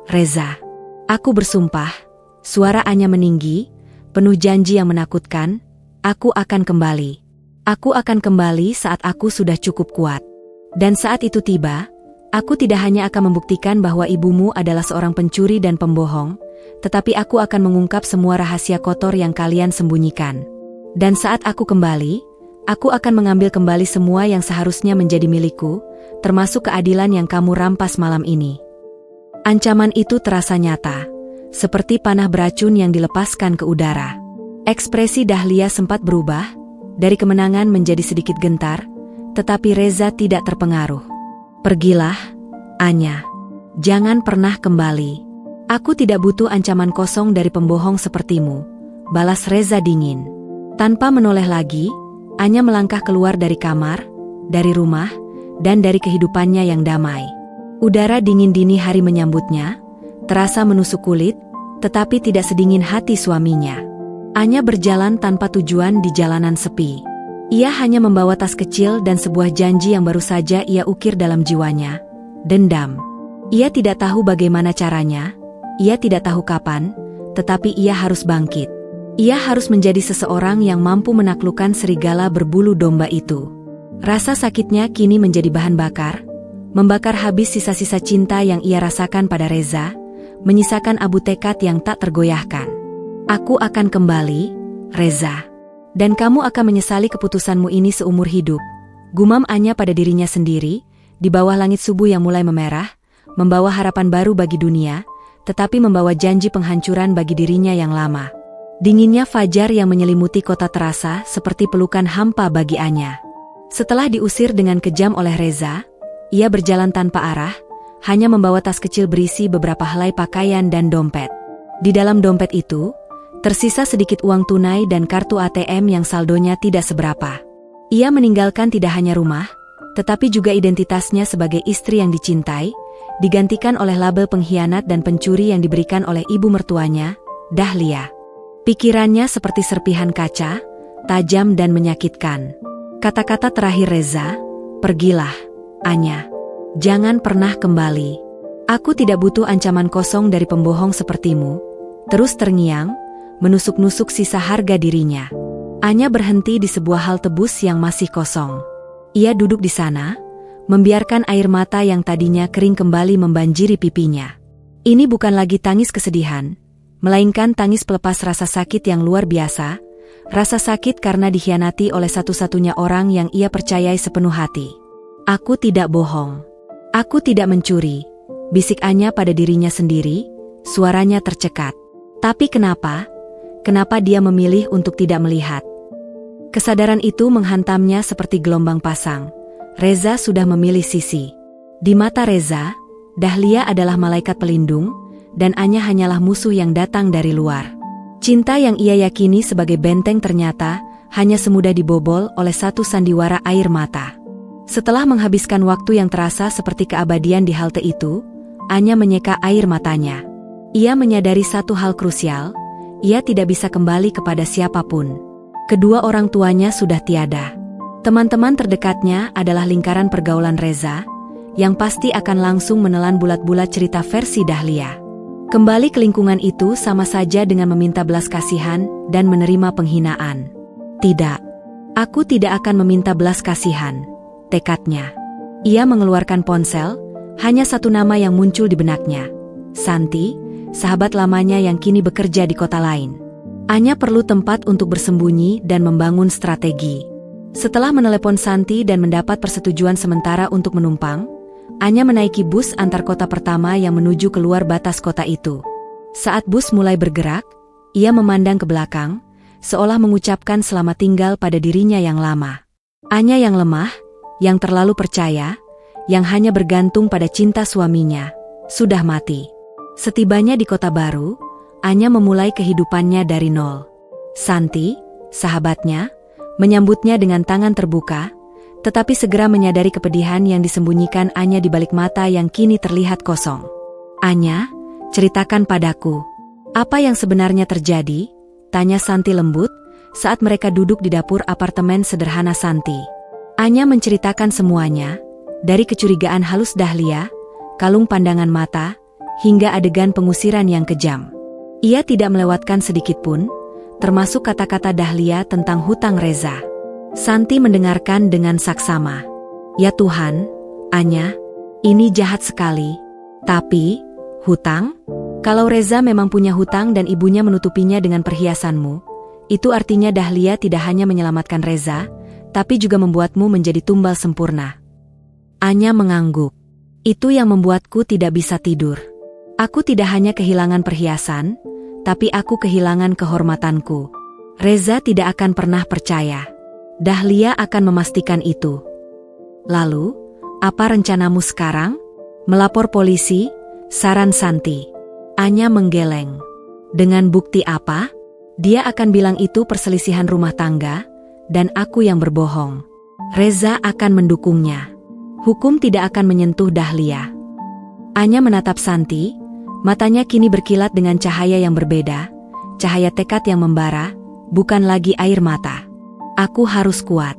Reza. Aku bersumpah, suara Anya meninggi, penuh janji yang menakutkan, aku akan kembali. Aku akan kembali saat aku sudah cukup kuat. Dan saat itu tiba, aku tidak hanya akan membuktikan bahwa ibumu adalah seorang pencuri dan pembohong, tetapi aku akan mengungkap semua rahasia kotor yang kalian sembunyikan. Dan saat aku kembali, aku akan mengambil kembali semua yang seharusnya menjadi milikku, termasuk keadilan yang kamu rampas malam ini. Ancaman itu terasa nyata, seperti panah beracun yang dilepaskan ke udara. Ekspresi Dahlia sempat berubah, dari kemenangan menjadi sedikit gentar, tetapi Reza tidak terpengaruh. Pergilah, Anya. Jangan pernah kembali. Aku tidak butuh ancaman kosong dari pembohong sepertimu, balas Reza dingin. Tanpa menoleh lagi, Anya melangkah keluar dari kamar, dari rumah, dan dari kehidupannya yang damai. Udara dingin dini hari menyambutnya, terasa menusuk kulit, tetapi tidak sedingin hati suaminya. Anya berjalan tanpa tujuan di jalanan sepi. Ia hanya membawa tas kecil dan sebuah janji yang baru saja ia ukir dalam jiwanya, dendam. Ia tidak tahu bagaimana caranya, ia tidak tahu kapan, tetapi ia harus bangkit. Ia harus menjadi seseorang yang mampu menaklukkan serigala berbulu domba itu. Rasa sakitnya kini menjadi bahan bakar, membakar habis sisa-sisa cinta yang ia rasakan pada Reza, menyisakan abu tekad yang tak tergoyahkan. Aku akan kembali, Reza. Dan kamu akan menyesali keputusanmu ini seumur hidup. Gumam Anya pada dirinya sendiri, di bawah langit subuh yang mulai memerah, membawa harapan baru bagi dunia, tetapi membawa janji penghancuran bagi dirinya yang lama. Dinginnya fajar yang menyelimuti kota terasa seperti pelukan hampa bagi Anya. Setelah diusir dengan kejam oleh Reza, ia berjalan tanpa arah, hanya membawa tas kecil berisi beberapa helai pakaian dan dompet. Di dalam dompet itu, tersisa sedikit uang tunai dan kartu ATM yang saldonya tidak seberapa. Ia meninggalkan tidak hanya rumah, tetapi juga identitasnya sebagai istri yang dicintai, digantikan oleh label pengkhianat dan pencuri yang diberikan oleh ibu mertuanya, Dahlia. Pikirannya seperti serpihan kaca, tajam dan menyakitkan. Kata-kata terakhir Reza, "Pergilah, Anya. Jangan pernah kembali. Aku tidak butuh ancaman kosong dari pembohong sepertimu." Terus terngiang, menusuk-nusuk sisa harga dirinya. Anya berhenti di sebuah halte bus yang masih kosong. Ia duduk di sana, membiarkan air mata yang tadinya kering kembali membanjiri pipinya. Ini bukan lagi tangis kesedihan, melainkan tangis pelepas rasa sakit yang luar biasa, rasa sakit karena dikhianati oleh satu-satunya orang yang ia percayai sepenuh hati. "Aku tidak bohong. Aku tidak mencuri," bisik Anya pada dirinya sendiri, suaranya tercekat. Tapi kenapa? Kenapa dia memilih untuk tidak melihat? Kesadaran itu menghantamnya seperti gelombang pasang. Reza sudah memilih sisi. Di mata Reza, Dahlia adalah malaikat pelindung, dan Anya hanyalah musuh yang datang dari luar. Cinta yang ia yakini sebagai benteng ternyata hanya semudah dibobol oleh satu sandiwara air mata. Setelah menghabiskan waktu yang terasa seperti keabadian di halte itu, Anya menyeka air matanya. Ia menyadari satu hal krusial, ia tidak bisa kembali kepada siapapun. Kedua orang tuanya sudah tiada. Teman-teman terdekatnya adalah lingkaran pergaulan Reza, yang pasti akan langsung menelan bulat-bulat cerita versi Dahlia. Kembali ke lingkungan itu sama saja dengan meminta belas kasihan dan menerima penghinaan. "Tidak, aku tidak akan meminta belas kasihan," tekadnya. Ia mengeluarkan ponsel, hanya satu nama yang muncul di benaknya. Santi, sahabat lamanya yang kini bekerja di kota lain. Anya perlu tempat untuk bersembunyi dan membangun strategi. Setelah menelepon Santi dan mendapat persetujuan sementara untuk menumpang, Anya menaiki bus antar kota pertama yang menuju keluar batas kota itu. Saat bus mulai bergerak, ia memandang ke belakang, seolah mengucapkan selamat tinggal pada dirinya yang lama. Anya yang lemah, yang terlalu percaya, yang hanya bergantung pada cinta suaminya, sudah mati. Setibanya di kota baru, Anya memulai kehidupannya dari nol. Santi, sahabatnya, menyambutnya dengan tangan terbuka, tetapi segera menyadari kepedihan yang disembunyikan Anya di balik mata yang kini terlihat kosong. "Anya, ceritakan padaku. Apa yang sebenarnya terjadi?" tanya Santi lembut, saat mereka duduk di dapur apartemen sederhana Santi. Anya menceritakan semuanya, dari kecurigaan halus Dahlia, kalung pandangan mata, hingga adegan pengusiran yang kejam. Ia tidak melewatkan sedikit pun, termasuk kata-kata Dahlia tentang hutang Reza. Santi mendengarkan dengan saksama. "Ya Tuhan, Anya, ini jahat sekali. Tapi, hutang? Kalau Reza memang punya hutang dan ibunya menutupinya dengan perhiasanmu, itu artinya Dahlia tidak hanya menyelamatkan Reza, tapi juga membuatmu menjadi tumbal sempurna." Anya mengangguk. "Itu yang membuatku tidak bisa tidur. Aku tidak hanya kehilangan perhiasan, tapi aku kehilangan kehormatanku. Reza tidak akan pernah percaya. Dahlia akan memastikan itu." "Lalu, apa rencanamu sekarang?" "Melapor polisi," saran Santi. Anya menggeleng. "Dengan bukti apa?" "Dia akan bilang itu perselisihan rumah tangga, dan aku yang berbohong. Reza akan mendukungnya. Hukum tidak akan menyentuh Dahlia." Anya menatap Santi, matanya kini berkilat dengan cahaya yang berbeda, cahaya tekad yang membara, bukan lagi air mata. "Aku harus kuat.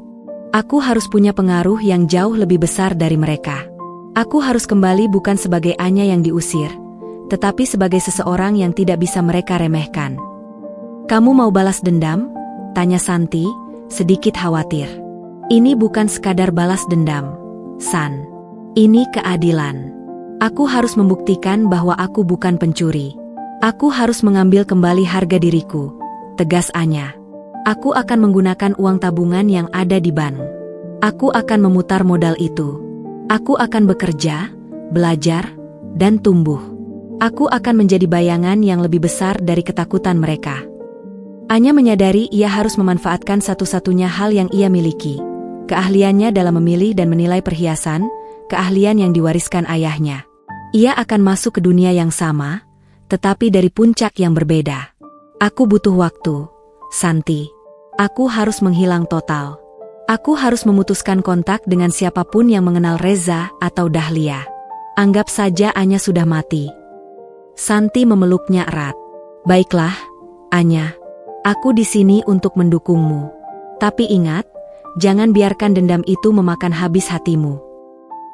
Aku harus punya pengaruh yang jauh lebih besar dari mereka. Aku harus kembali bukan sebagai Anya yang diusir, tetapi sebagai seseorang yang tidak bisa mereka remehkan." "Kamu mau balas dendam?" tanya Santi, sedikit khawatir. "Ini bukan sekadar balas dendam, San. Ini keadilan. Aku harus membuktikan bahwa aku bukan pencuri. Aku harus mengambil kembali harga diriku," tegas Anya. "Aku akan menggunakan uang tabungan yang ada di bank. Aku akan memutar modal itu. Aku akan bekerja, belajar, dan tumbuh. Aku akan menjadi bayangan yang lebih besar dari ketakutan mereka." Anya menyadari ia harus memanfaatkan satu-satunya hal yang ia miliki, keahliannya dalam memilih dan menilai perhiasan, keahlian yang diwariskan ayahnya. Ia akan masuk ke dunia yang sama, tetapi dari puncak yang berbeda. Aku butuh waktu, Santi. Aku harus menghilang total. Aku harus memutuskan kontak dengan siapapun yang mengenal Reza atau Dahlia. Anggap saja Anya sudah mati. Santi memeluknya erat. Baiklah, Anya. Aku di sini untuk mendukungmu. Tapi ingat, jangan biarkan dendam itu memakan habis hatimu.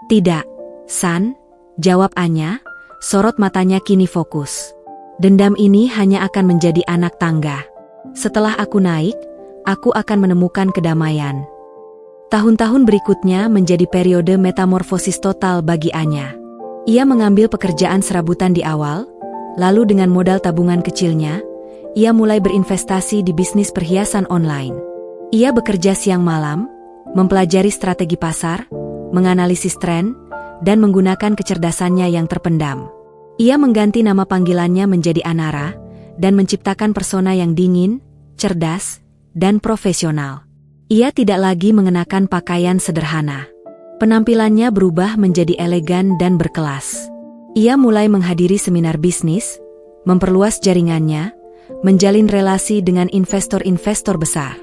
Tidak, San, jawab Anya, sorot matanya kini fokus. Dendam ini hanya akan menjadi anak tangga. Setelah aku naik, aku akan menemukan kedamaian. Tahun-tahun berikutnya menjadi periode metamorfosis total bagi Anya. Ia mengambil pekerjaan serabutan di awal, lalu dengan modal tabungan kecilnya, ia mulai berinvestasi di bisnis perhiasan online. Ia bekerja siang malam, mempelajari strategi pasar, menganalisis tren, dan menggunakan kecerdasannya yang terpendam. Ia mengganti nama panggilannya menjadi Anara, dan menciptakan persona yang dingin, cerdas, dan profesional. Ia tidak lagi mengenakan pakaian sederhana. Penampilannya berubah menjadi elegan dan berkelas. Ia mulai menghadiri seminar bisnis, memperluas jaringannya, menjalin relasi dengan investor-investor besar.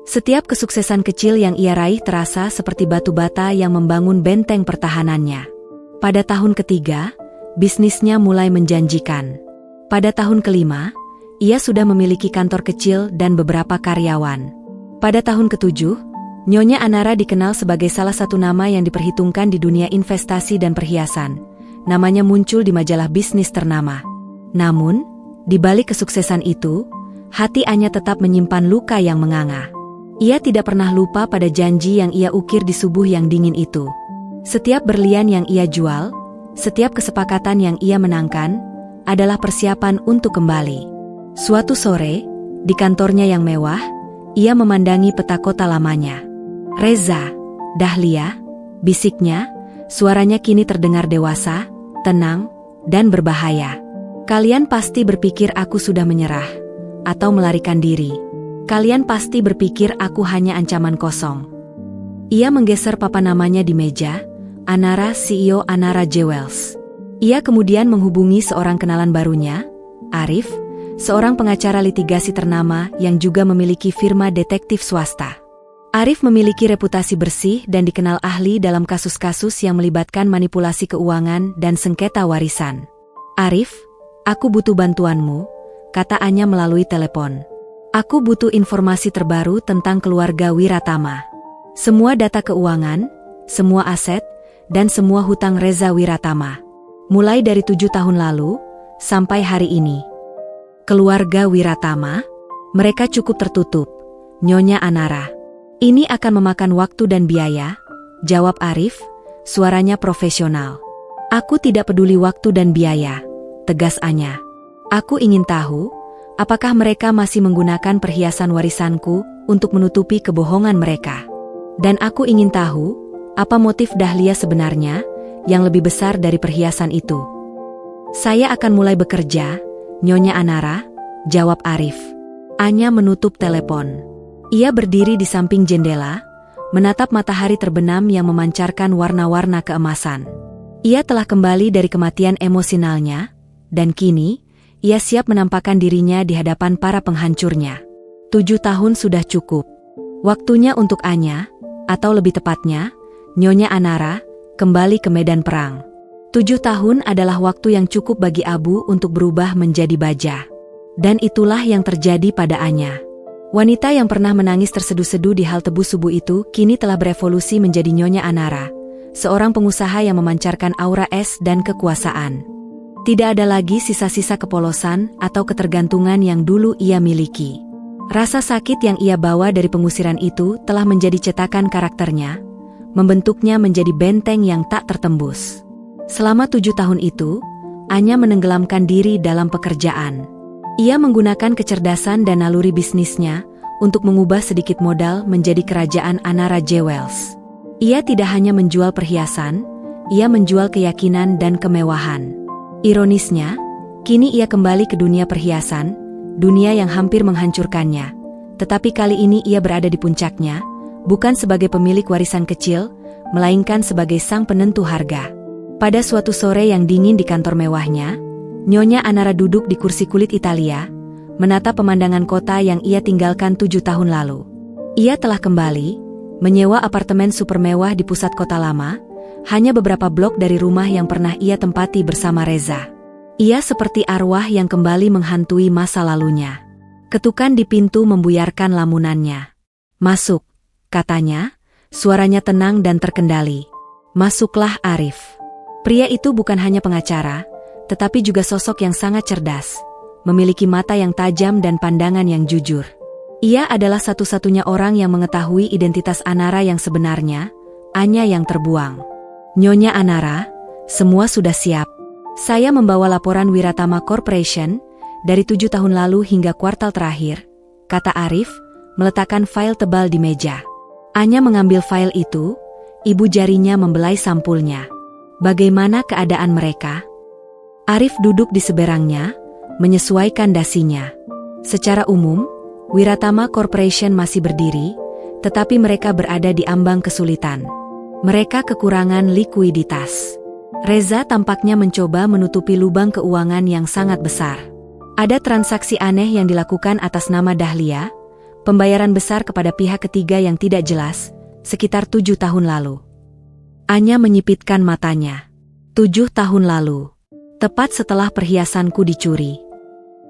Setiap kesuksesan kecil yang ia raih terasa seperti batu bata yang membangun benteng pertahanannya. Pada tahun ketiga, bisnisnya mulai menjanjikan. Pada tahun kelima, ia sudah memiliki kantor kecil dan beberapa karyawan. Pada tahun ketujuh, Nyonya Anara dikenal sebagai salah satu nama yang diperhitungkan di dunia investasi dan perhiasan. Namanya muncul di majalah bisnis ternama. Namun, di balik kesuksesan itu, hati Anya tetap menyimpan luka yang menganga. Ia tidak pernah lupa pada janji yang ia ukir di subuh yang dingin itu. Setiap berlian yang ia jual, setiap kesepakatan yang ia menangkan, adalah persiapan untuk kembali. Suatu sore, di kantornya yang mewah, ia memandangi peta kota lamanya. Reza, Dahlia, bisiknya, suaranya kini terdengar dewasa, tenang, dan berbahaya. Kalian pasti berpikir aku sudah menyerah, atau melarikan diri. Kalian pasti berpikir aku hanya ancaman kosong. Ia menggeser papan namanya di meja, Anara, CEO Anara Jewels. Ia kemudian menghubungi seorang kenalan barunya, Arif, seorang pengacara litigasi ternama yang juga memiliki firma detektif swasta. Arif memiliki reputasi bersih dan dikenal ahli dalam kasus-kasus yang melibatkan manipulasi keuangan dan sengketa warisan. Arif, aku butuh bantuanmu, kata Anya melalui telepon. Aku butuh informasi terbaru tentang keluarga Wiratama. Semua data keuangan, semua aset, dan semua hutang Reza Wiratama. Mulai dari 7 tahun lalu, sampai hari ini. Keluarga Wiratama, mereka cukup tertutup, Nyonya Anara. Ini akan memakan waktu dan biaya, jawab Arif, suaranya profesional. Aku tidak peduli waktu dan biaya, tegas Anya. Aku ingin tahu, apakah mereka masih menggunakan perhiasan warisanku untuk menutupi kebohongan mereka. Dan aku ingin tahu, apa motif Dahlia sebenarnya, yang lebih besar dari perhiasan itu. Saya akan mulai bekerja, Nyonya Anara, jawab Arif. Anya menutup telepon. Ia berdiri di samping jendela, menatap matahari terbenam yang memancarkan warna-warna keemasan. Ia telah kembali dari kematian emosionalnya, dan kini, ia siap menampakkan dirinya di hadapan para penghancurnya. 7 tahun sudah cukup. Waktunya untuk Anya, atau lebih tepatnya, Nyonya Anara, kembali ke medan perang. 7 tahun adalah waktu yang cukup bagi Abu untuk berubah menjadi baja. Dan itulah yang terjadi pada Anya. Wanita yang pernah menangis terseduh-seduh di halte bus subuh itu kini telah berevolusi menjadi Nyonya Anara, seorang pengusaha yang memancarkan aura es dan kekuasaan. Tidak ada lagi sisa-sisa kepolosan atau ketergantungan yang dulu ia miliki. Rasa sakit yang ia bawa dari pengusiran itu telah menjadi cetakan karakternya, membentuknya menjadi benteng yang tak tertembus. Selama 7 tahun itu, Anya menenggelamkan diri dalam pekerjaan. Ia menggunakan kecerdasan dan naluri bisnisnya untuk mengubah sedikit modal menjadi kerajaan Anara Jewels. Ia tidak hanya menjual perhiasan, ia menjual keyakinan dan kemewahan. Ironisnya, kini ia kembali ke dunia perhiasan, dunia yang hampir menghancurkannya. Tetapi kali ini ia berada di puncaknya, bukan sebagai pemilik warisan kecil, melainkan sebagai sang penentu harga. Pada suatu sore yang dingin di kantor mewahnya, Nyonya Anara duduk di kursi kulit Italia, menatap pemandangan kota yang ia tinggalkan 7 tahun lalu. Ia telah kembali, menyewa apartemen super mewah di pusat kota lama, hanya beberapa blok dari rumah yang pernah ia tempati bersama Reza. Ia seperti arwah yang kembali menghantui masa lalunya. Ketukan di pintu membuyarkan lamunannya. "Masuk," katanya, suaranya tenang dan terkendali. "Masuklah, Arif." Pria itu bukan hanya pengacara, tetapi juga sosok yang sangat cerdas, memiliki mata yang tajam dan pandangan yang jujur. Ia adalah satu-satunya orang yang mengetahui identitas Anara yang sebenarnya, Anya yang terbuang. "Nyonya Anara, semua sudah siap. Saya membawa laporan Wiratama Corporation dari 7 tahun lalu hingga kuartal terakhir," kata Arif, meletakkan file tebal di meja. Anya mengambil file itu, ibu jarinya membelai sampulnya. "Bagaimana keadaan mereka?" Arif duduk di seberangnya, menyesuaikan dasinya. Secara umum, Wiratama Corporation masih berdiri, tetapi mereka berada di ambang kesulitan. Mereka kekurangan likuiditas. Reza tampaknya mencoba menutupi lubang keuangan yang sangat besar. Ada transaksi aneh yang dilakukan atas nama Dahlia, pembayaran besar kepada pihak ketiga yang tidak jelas, sekitar 7 tahun lalu. Anya menyipitkan matanya. 7 tahun lalu. Tepat setelah perhiasanku dicuri.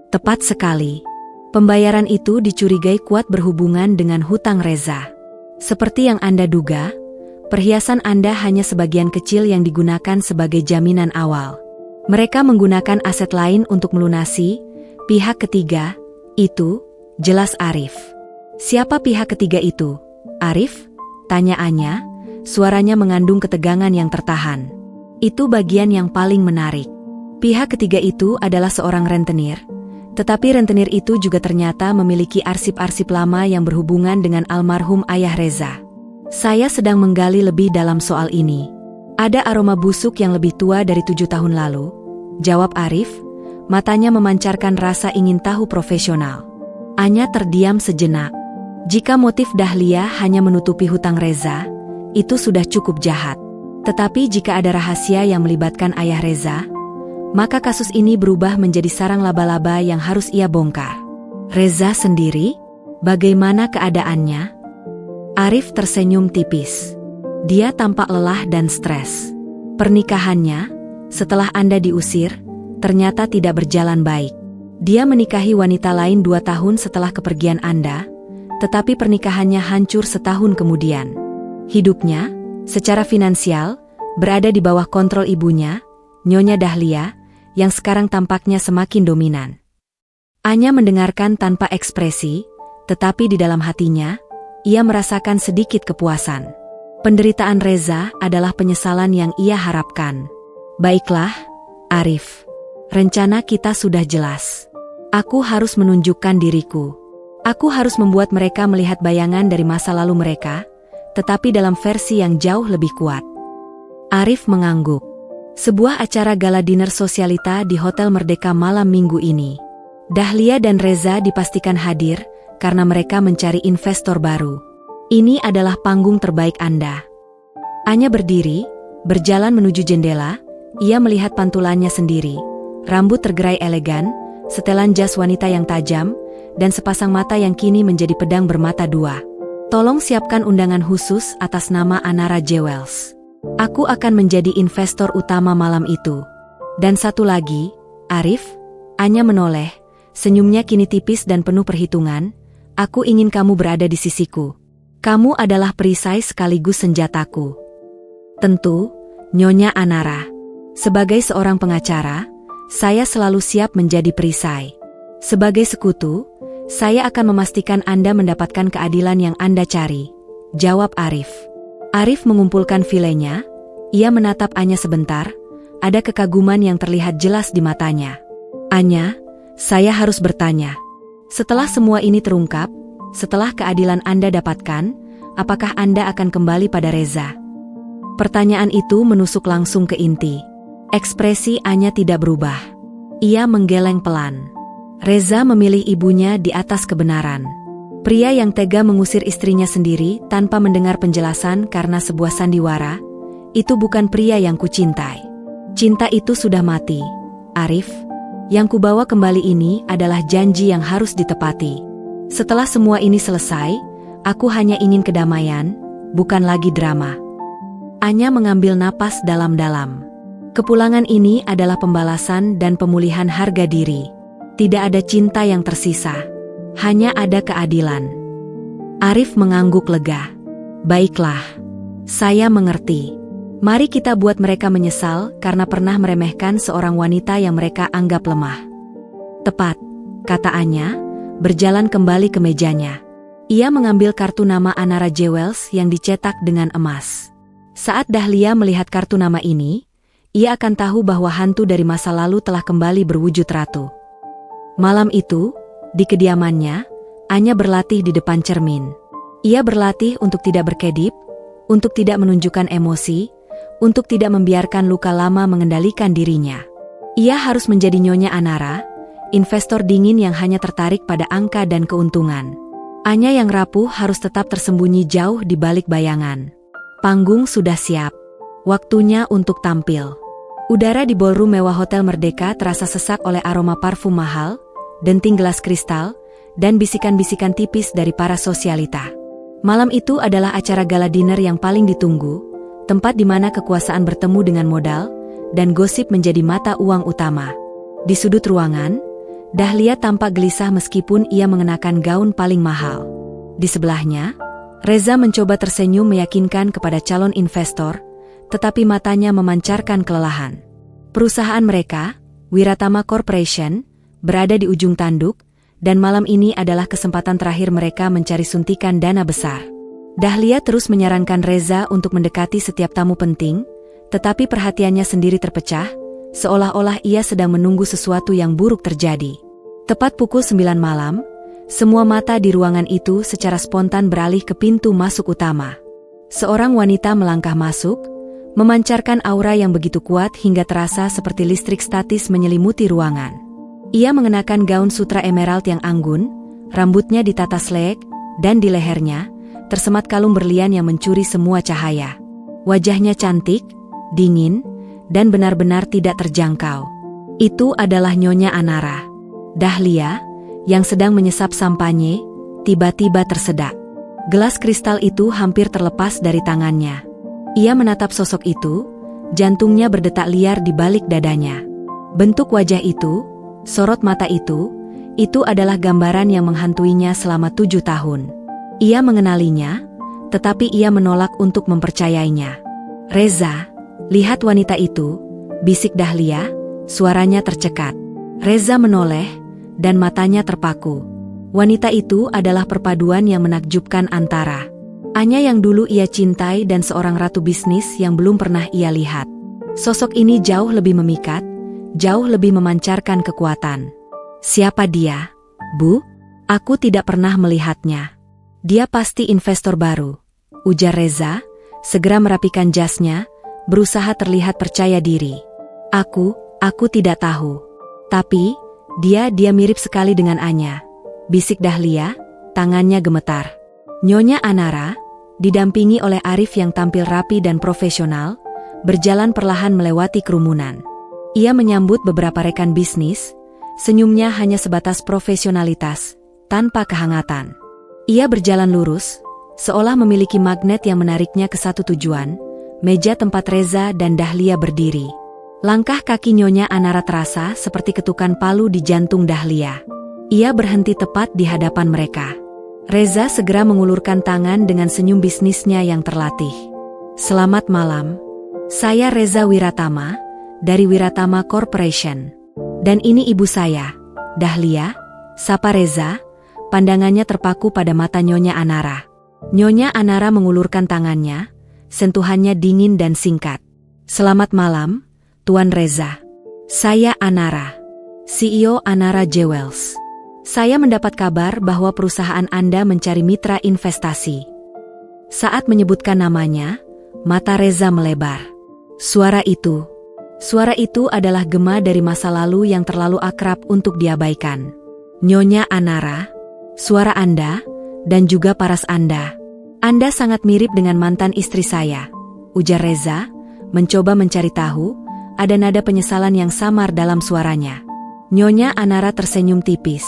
Tepat sekali. Pembayaran itu dicurigai kuat berhubungan dengan hutang Reza. Seperti yang Anda duga, perhiasan Anda hanya sebagian kecil yang digunakan sebagai jaminan awal. Mereka menggunakan aset lain untuk melunasi pihak ketiga, itu jelas Arif. "Siapa pihak ketiga itu, Arif?" tanya Anya, suaranya mengandung ketegangan yang tertahan. "Itu bagian yang paling menarik. Pihak ketiga itu adalah seorang rentenir, tetapi rentenir itu juga ternyata memiliki arsip-arsip lama yang berhubungan dengan almarhum ayah Reza. Saya sedang menggali lebih dalam soal ini. Ada aroma busuk yang lebih tua dari 7 tahun lalu," jawab Arif, matanya memancarkan rasa ingin tahu profesional. Anya terdiam sejenak. Jika motif Dahlia hanya menutupi hutang Reza, itu sudah cukup jahat. Tetapi jika ada rahasia yang melibatkan ayah Reza, maka kasus ini berubah menjadi sarang laba-laba yang harus ia bongkar. "Reza sendiri? Bagaimana keadaannya?" Arif tersenyum tipis. Dia tampak lelah dan stres. "Pernikahannya, setelah Anda diusir, ternyata tidak berjalan baik. Dia menikahi wanita lain 2 tahun setelah kepergian Anda, tetapi pernikahannya hancur setahun kemudian. Hidupnya, secara finansial, berada di bawah kontrol ibunya, Nyonya Dahlia, yang sekarang tampaknya semakin dominan." Anya mendengarkan tanpa ekspresi, tetapi di dalam hatinya, ia merasakan sedikit kepuasan. Penderitaan Reza adalah penyesalan yang ia harapkan. "Baiklah, Arif. Rencana kita sudah jelas. Aku harus menunjukkan diriku. Aku harus membuat mereka melihat bayangan dari masa lalu mereka, tetapi dalam versi yang jauh lebih kuat." Arif mengangguk. Sebuah acara gala dinner sosialita di Hotel Merdeka malam Minggu ini. Dahlia dan Reza dipastikan hadir, karena mereka mencari investor baru. "Ini adalah panggung terbaik Anda." Anya berdiri, berjalan menuju jendela, ia melihat pantulannya sendiri. Rambut tergerai elegan, setelan jas wanita yang tajam, dan sepasang mata yang kini menjadi pedang bermata dua. "Tolong siapkan undangan khusus atas nama Anara Jewels. Aku akan menjadi investor utama malam itu. Dan satu lagi, Arif," Anya menoleh, senyumnya kini tipis dan penuh perhitungan, "aku ingin kamu berada di sisiku. Kamu adalah perisai sekaligus senjataku." "Tentu, Nyonya Anara. Sebagai seorang pengacara, saya selalu siap menjadi perisai. Sebagai sekutu, saya akan memastikan Anda mendapatkan keadilan yang Anda cari," jawab Arif. Arif mengumpulkan filenya, ia menatap Anya sebentar, ada kekaguman yang terlihat jelas di matanya. "Anya, saya harus bertanya. Setelah semua ini terungkap, setelah keadilan Anda dapatkan, apakah Anda akan kembali pada Reza?" Pertanyaan itu menusuk langsung ke inti. Ekspresi Anya tidak berubah. Ia menggeleng pelan. Reza memilih ibunya di atas kebenaran. Pria yang tega mengusir istrinya sendiri tanpa mendengar penjelasan karena sebuah sandiwara, itu bukan pria yang kucintai. Cinta itu sudah mati, Arif. Yang kubawa kembali ini adalah janji yang harus ditepati. Setelah semua ini selesai, aku hanya ingin kedamaian, bukan lagi drama. Anya mengambil napas dalam-dalam. Kepulangan ini adalah pembalasan dan pemulihan harga diri. Tidak ada cinta yang tersisa. Hanya ada keadilan. Arif mengangguk lega. Baiklah. Saya mengerti. Mari kita buat mereka menyesal karena pernah meremehkan seorang wanita yang mereka anggap lemah. Tepat, kata Anya, berjalan kembali ke mejanya. Ia mengambil kartu nama Anara Jewels yang dicetak dengan emas. Saat Dahlia melihat kartu nama ini, ia akan tahu bahwa hantu dari masa lalu telah kembali berwujud ratu. Malam itu, di kediamannya, Anya berlatih di depan cermin. Ia berlatih untuk tidak berkedip, untuk tidak menunjukkan emosi, untuk tidak membiarkan luka lama mengendalikan dirinya. Ia harus menjadi Nyonya Anara, investor dingin yang hanya tertarik pada angka dan keuntungan. Anya yang rapuh harus tetap tersembunyi jauh di balik bayangan. Panggung sudah siap. Waktunya untuk tampil. Udara di ballroom mewah Hotel Merdeka terasa sesak oleh aroma parfum mahal, denting gelas kristal, dan bisikan-bisikan tipis dari para sosialita. Malam itu adalah acara gala dinner yang paling ditunggu, tempat di mana kekuasaan bertemu dengan modal, dan gosip menjadi mata uang utama. Di sudut ruangan, Dahlia tampak gelisah meskipun ia mengenakan gaun paling mahal. Di sebelahnya, Reza mencoba tersenyum meyakinkan kepada calon investor, tetapi matanya memancarkan kelelahan. Perusahaan mereka, Wiratama Corporation, berada di ujung tanduk, dan malam ini adalah kesempatan terakhir mereka mencari suntikan dana besar. Dahlia terus menyarankan Reza untuk mendekati setiap tamu penting, tetapi perhatiannya sendiri terpecah, seolah-olah ia sedang menunggu sesuatu yang buruk terjadi. Tepat pukul 9 malam, semua mata di ruangan itu secara spontan beralih ke pintu masuk utama. Seorang wanita melangkah masuk, memancarkan aura yang begitu kuat hingga terasa seperti listrik statis menyelimuti ruangan. Ia mengenakan gaun sutra emerald yang anggun, rambutnya ditata selek, dan di lehernya tersemat kalung berlian yang mencuri semua cahaya. Wajahnya cantik, dingin, dan benar-benar tidak terjangkau. Itu adalah Nyonya Anara. Dahlia, yang sedang menyesap sampanye, tiba-tiba tersedak. Gelas kristal itu hampir terlepas dari tangannya. Ia menatap sosok itu, jantungnya berdetak liar di balik dadanya. Bentuk wajah itu, sorot mata itu adalah gambaran yang menghantuinya selama 7 tahun. Ia mengenalinya, tetapi ia menolak untuk mempercayainya. Reza, lihat wanita itu, bisik Dahlia, suaranya tercekat. Reza menoleh, dan matanya terpaku. Wanita itu adalah perpaduan yang menakjubkan antara Anya yang dulu ia cintai dan seorang ratu bisnis yang belum pernah ia lihat. Sosok ini jauh lebih memikat, jauh lebih memancarkan kekuatan. Siapa dia, Bu? Aku tidak pernah melihatnya. Dia pasti investor baru, ujar Reza, segera merapikan jasnya, berusaha terlihat percaya diri. Aku tidak tahu. Tapi, dia mirip sekali dengan Anya, bisik Dahlia, tangannya gemetar. Nyonya Anara, didampingi oleh Arif yang tampil rapi dan profesional, berjalan perlahan melewati kerumunan. Ia menyambut beberapa rekan bisnis, senyumnya hanya sebatas profesionalitas, tanpa kehangatan. Ia berjalan lurus, seolah memiliki magnet yang menariknya ke satu tujuan, meja tempat Reza dan Dahlia berdiri. Langkah kaki Nyonya Anara terasa seperti ketukan palu di jantung Dahlia. Ia berhenti tepat di hadapan mereka. Reza segera mengulurkan tangan dengan senyum bisnisnya yang terlatih. Selamat malam. Saya Reza Wiratama, dari Wiratama Corporation. Dan ini ibu saya, Dahlia, sapa Reza, pandangannya terpaku pada mata Nyonya Anara. Nyonya Anara mengulurkan tangannya, sentuhannya dingin dan singkat. Selamat malam, Tuan Reza. Saya Anara, CEO Anara Jewels. Saya mendapat kabar bahwa perusahaan Anda mencari mitra investasi. Saat menyebutkan namanya, mata Reza melebar. Suara itu adalah gema dari masa lalu yang terlalu akrab untuk diabaikan. Nyonya Anara, suara Anda, dan juga paras Anda. Anda sangat mirip dengan mantan istri saya, ujar Reza, mencoba mencari tahu, ada nada penyesalan yang samar dalam suaranya. Nyonya Anara tersenyum tipis.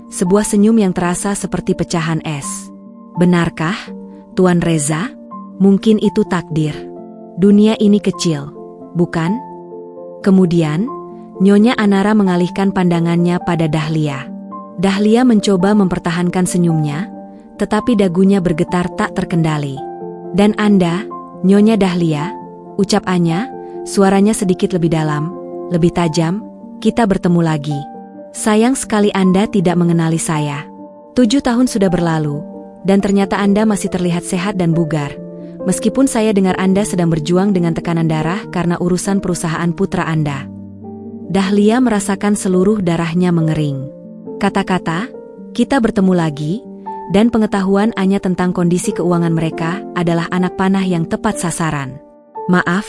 Sebuah senyum yang terasa seperti pecahan es. Benarkah, Tuan Reza? Mungkin itu takdir. Dunia ini kecil, bukan? Kemudian, Nyonya Anara mengalihkan pandangannya pada Dahlia. Dahlia mencoba mempertahankan senyumnya, tetapi dagunya bergetar tak terkendali. Dan Anda, Nyonya Dahlia, ucap Anya, suaranya sedikit lebih dalam, lebih tajam, kita bertemu lagi. Sayang sekali Anda tidak mengenali saya. 7 tahun sudah berlalu, dan ternyata Anda masih terlihat sehat dan bugar. Meskipun saya dengar Anda sedang berjuang dengan tekanan darah karena urusan perusahaan putra Anda. Dahlia merasakan seluruh darahnya mengering. Kata-kata, kita bertemu lagi, dan pengetahuan Anya tentang kondisi keuangan mereka adalah anak panah yang tepat sasaran. Maaf,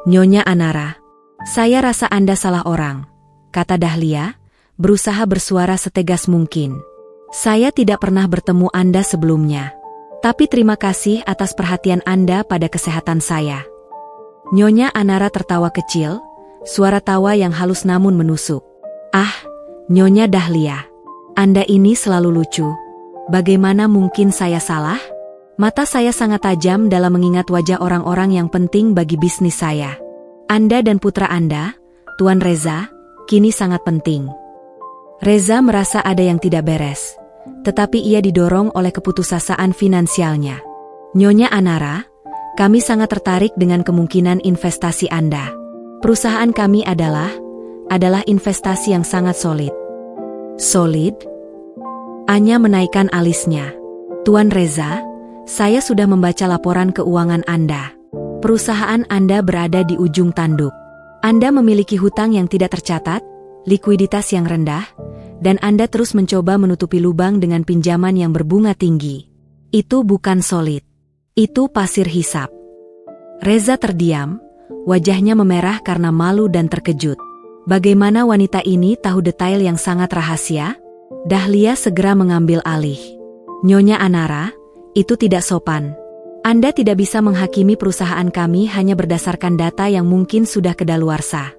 Nyonya Anara. Saya rasa Anda salah orang, kata Dahlia, berusaha bersuara setegas mungkin. Saya tidak pernah bertemu Anda sebelumnya. Tapi terima kasih atas perhatian Anda pada kesehatan saya. Nyonya Anara tertawa kecil, suara tawa yang halus namun menusuk. Ah, Nyonya Dahlia, Anda ini selalu lucu. Bagaimana mungkin saya salah? Mata saya sangat tajam dalam mengingat wajah orang-orang yang penting bagi bisnis saya. Anda dan putra Anda, Tuan Reza, kini sangat penting. Reza merasa ada yang tidak beres. Tetapi ia didorong oleh keputusasaan finansialnya. Nyonya Anara, kami sangat tertarik dengan kemungkinan investasi Anda. Perusahaan kami adalah investasi yang sangat solid. Solid? Anya menaikkan alisnya. Tuan Reza, saya sudah membaca laporan keuangan Anda. Perusahaan Anda berada di ujung tanduk. Anda memiliki hutang yang tidak tercatat, likuiditas yang rendah, dan Anda terus mencoba menutupi lubang dengan pinjaman yang berbunga tinggi. Itu bukan solid. Itu pasir hisap. Reza terdiam, wajahnya memerah karena malu dan terkejut. Bagaimana wanita ini tahu detail yang sangat rahasia? Dahlia segera mengambil alih. Nyonya Anara, itu tidak sopan. Anda tidak bisa menghakimi perusahaan kami hanya berdasarkan data yang mungkin sudah kedaluarsa.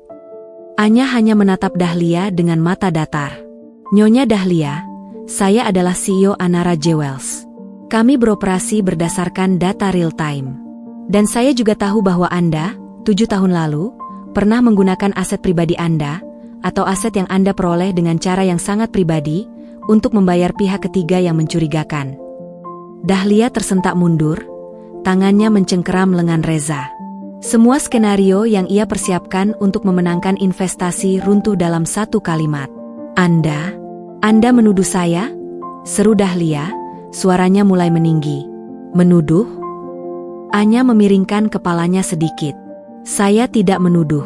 Anya hanya menatap Dahlia dengan mata datar. Nyonya Dahlia, saya adalah CEO Anara Jewels. Kami beroperasi berdasarkan data real time. Dan saya juga tahu bahwa Anda, 7 tahun lalu, pernah menggunakan aset pribadi Anda, atau aset yang Anda peroleh dengan cara yang sangat pribadi, untuk membayar pihak ketiga yang mencurigakan. Dahlia tersentak mundur, tangannya mencengkeram lengan Reza. Semua skenario yang ia persiapkan untuk memenangkan investasi runtuh dalam satu kalimat. Anda menuduh saya? Seru Dahlia, suaranya mulai meninggi. Menuduh? Anya memiringkan kepalanya sedikit. Saya tidak menuduh.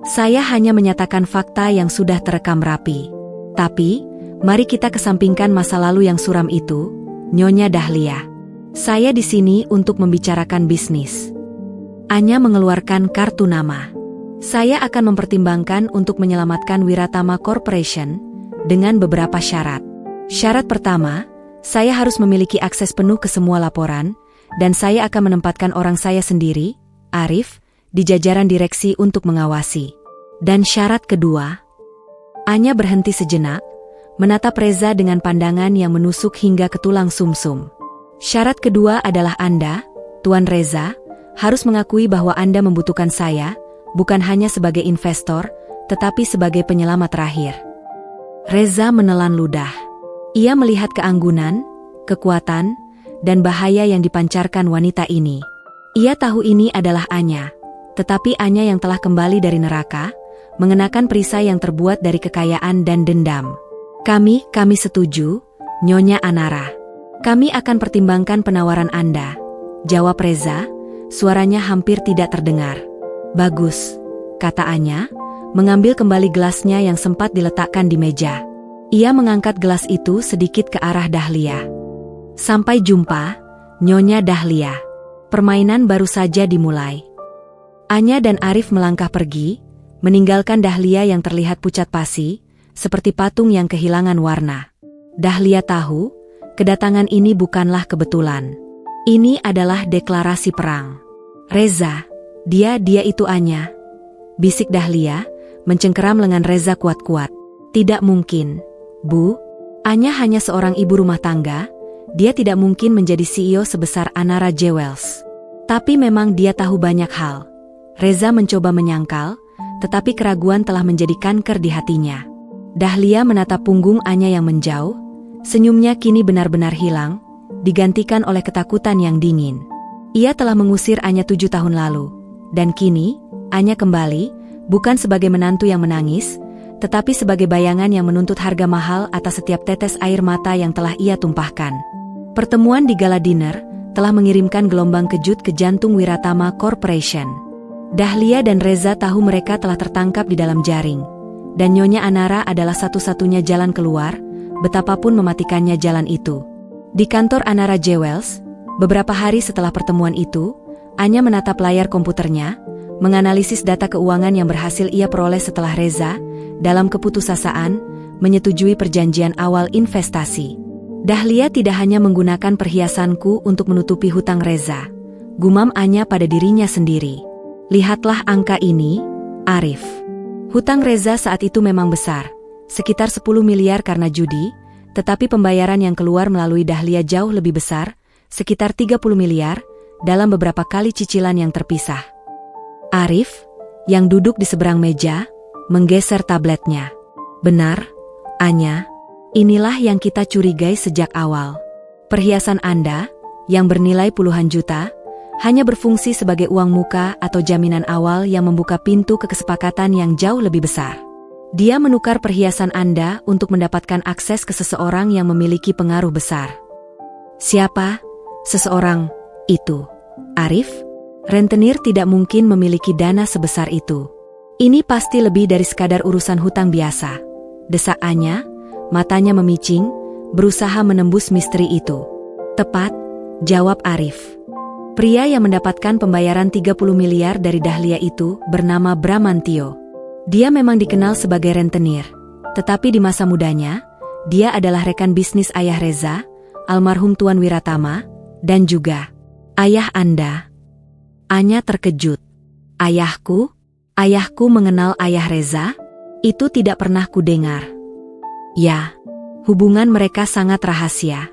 Saya hanya menyatakan fakta yang sudah terekam rapi. Tapi, mari kita kesampingkan masa lalu yang suram itu, Nyonya Dahlia. Saya di sini untuk membicarakan bisnis. Anya mengeluarkan kartu nama. Saya akan mempertimbangkan untuk menyelamatkan Wiratama Corporation dengan beberapa syarat. Syarat pertama, saya harus memiliki akses penuh ke semua laporan, dan saya akan menempatkan orang saya sendiri, Arif, di jajaran direksi untuk mengawasi. Dan syarat kedua, Anya berhenti sejenak, menatap Reza dengan pandangan yang menusuk hingga ke tulang sumsum. Syarat kedua adalah Anda, Tuan Reza, harus mengakui bahwa Anda membutuhkan saya, bukan hanya sebagai investor, tetapi sebagai penyelamat terakhir. Reza menelan ludah. Ia melihat keanggunan, kekuatan, dan bahaya yang dipancarkan wanita ini. Ia tahu ini adalah Anya, tetapi Anya yang telah kembali dari neraka, mengenakan perisai yang terbuat dari kekayaan dan dendam. Kami setuju, Nyonya Anara. Kami akan pertimbangkan penawaran Anda, jawab Reza, suaranya hampir tidak terdengar. Bagus, kata Anya, mengambil kembali gelasnya yang sempat diletakkan di meja. Ia mengangkat gelas itu sedikit ke arah Dahlia. Sampai jumpa, Nyonya Dahlia. Permainan baru saja dimulai. Anya dan Arif melangkah pergi, meninggalkan Dahlia yang terlihat pucat pasi, seperti patung yang kehilangan warna. Dahlia tahu, kedatangan ini bukanlah kebetulan. Ini adalah deklarasi perang. Reza, dia itu Anya. bisik Dahlia, mencengkeram lengan Reza kuat-kuat. Tidak mungkin, Bu. Anya hanya seorang ibu rumah tangga, dia tidak mungkin menjadi CEO sebesar Anara Jewels. Tapi memang dia tahu banyak hal. Reza mencoba menyangkal, tetapi keraguan telah menjadi kanker di hatinya. Dahlia menatap punggung Anya yang menjauh, senyumnya kini benar-benar hilang, digantikan oleh ketakutan yang dingin. Ia telah mengusir Anya 7 tahun lalu, dan kini, Anya kembali, bukan sebagai menantu yang menangis, tetapi sebagai bayangan yang menuntut harga mahal atas setiap tetes air mata yang telah ia tumpahkan. Pertemuan di gala dinner telah mengirimkan gelombang kejut ke jantung Wiratama Corporation. Dahlia dan Reza tahu mereka telah tertangkap di dalam jaring, dan Nyonya Anara adalah satu-satunya jalan keluar, betapapun mematikannya jalan itu. Di kantor Anara Jewels, beberapa hari setelah pertemuan itu, Anya menatap layar komputernya, menganalisis data keuangan yang berhasil ia peroleh setelah Reza, dalam keputusasaan, menyetujui perjanjian awal investasi. Dahlia tidak hanya menggunakan perhiasanku untuk menutupi hutang Reza, gumam Anya pada dirinya sendiri. Lihatlah angka ini, Arif. Hutang Reza saat itu memang besar, sekitar 10 miliar karena judi, tetapi pembayaran yang keluar melalui Dahlia jauh lebih besar, sekitar 30 miliar, dalam beberapa kali cicilan yang terpisah. Arif, yang duduk di seberang meja, menggeser tabletnya. Benar, Anya. Inilah yang kita curigai sejak awal. Perhiasan Anda, yang bernilai puluhan juta, hanya berfungsi sebagai uang muka atau jaminan awal yang membuka pintu ke kesepakatan yang jauh lebih besar. Dia menukar perhiasan Anda untuk mendapatkan akses ke seseorang yang memiliki pengaruh besar. Siapa? Seseorang itu. Arif? Rentenir tidak mungkin memiliki dana sebesar itu. Ini pasti lebih dari sekadar urusan hutang biasa. Desak Anya, matanya memicing, berusaha menembus misteri itu. Tepat, jawab Arif. Pria yang mendapatkan pembayaran 30 miliar dari Dahlia itu bernama Bramantio. Dia memang dikenal sebagai rentenir, tetapi di masa mudanya, dia adalah rekan bisnis ayah Reza, almarhum Tuan Wiratama, dan juga ayah Anda. Anya terkejut. Ayahku? Ayahku mengenal ayah Reza? Itu tidak pernah kudengar. Ya, hubungan mereka sangat rahasia.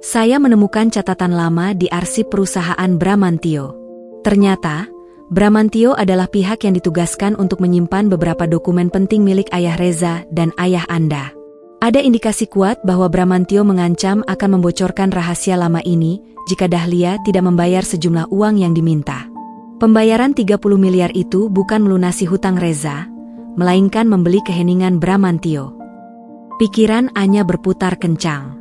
Saya menemukan catatan lama di arsip perusahaan Bramantio. Ternyata, Bramantio adalah pihak yang ditugaskan untuk menyimpan beberapa dokumen penting milik ayah Reza dan ayah Anda. Ada indikasi kuat bahwa Bramantio mengancam akan membocorkan rahasia lama ini jika Dahlia tidak membayar sejumlah uang yang diminta. Pembayaran 30 miliar itu bukan melunasi hutang Reza, melainkan membeli keheningan Bramantio. Pikiran Anya berputar kencang.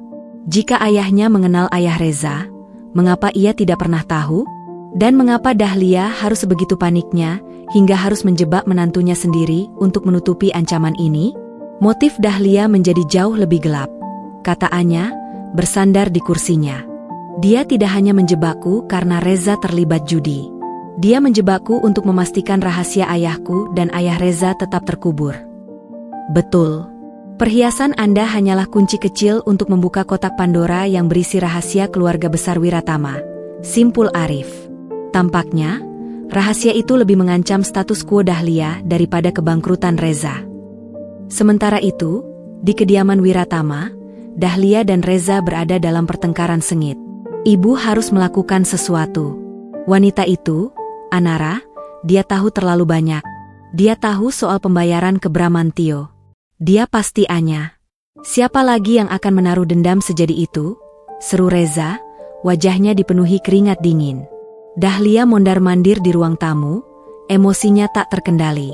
Jika ayahnya mengenal ayah Reza, mengapa ia tidak pernah tahu? Dan mengapa Dahlia harus sebegitu paniknya hingga harus menjebak menantunya sendiri untuk menutupi ancaman ini? Motif Dahlia menjadi jauh lebih gelap, kata Anya, bersandar di kursinya. Dia tidak hanya menjebakku karena Reza terlibat judi. Dia menjebakku untuk memastikan rahasia ayahku dan ayah Reza tetap terkubur. Betul. Perhiasan Anda hanyalah kunci kecil untuk membuka kotak Pandora yang berisi rahasia keluarga besar Wiratama. Simpul Arif. Tampaknya, rahasia itu lebih mengancam status quo Dahlia daripada kebangkrutan Reza. Sementara itu, di kediaman Wiratama, Dahlia dan Reza berada dalam pertengkaran sengit. Ibu harus melakukan sesuatu. Wanita itu, Anara, dia tahu terlalu banyak. Dia tahu soal pembayaran ke Bramantio. Dia pasti Anya. Siapa lagi yang akan menaruh dendam sejadi itu? Seru Reza, wajahnya dipenuhi keringat dingin. Dahlia mondar-mandir di ruang tamu, emosinya tak terkendali.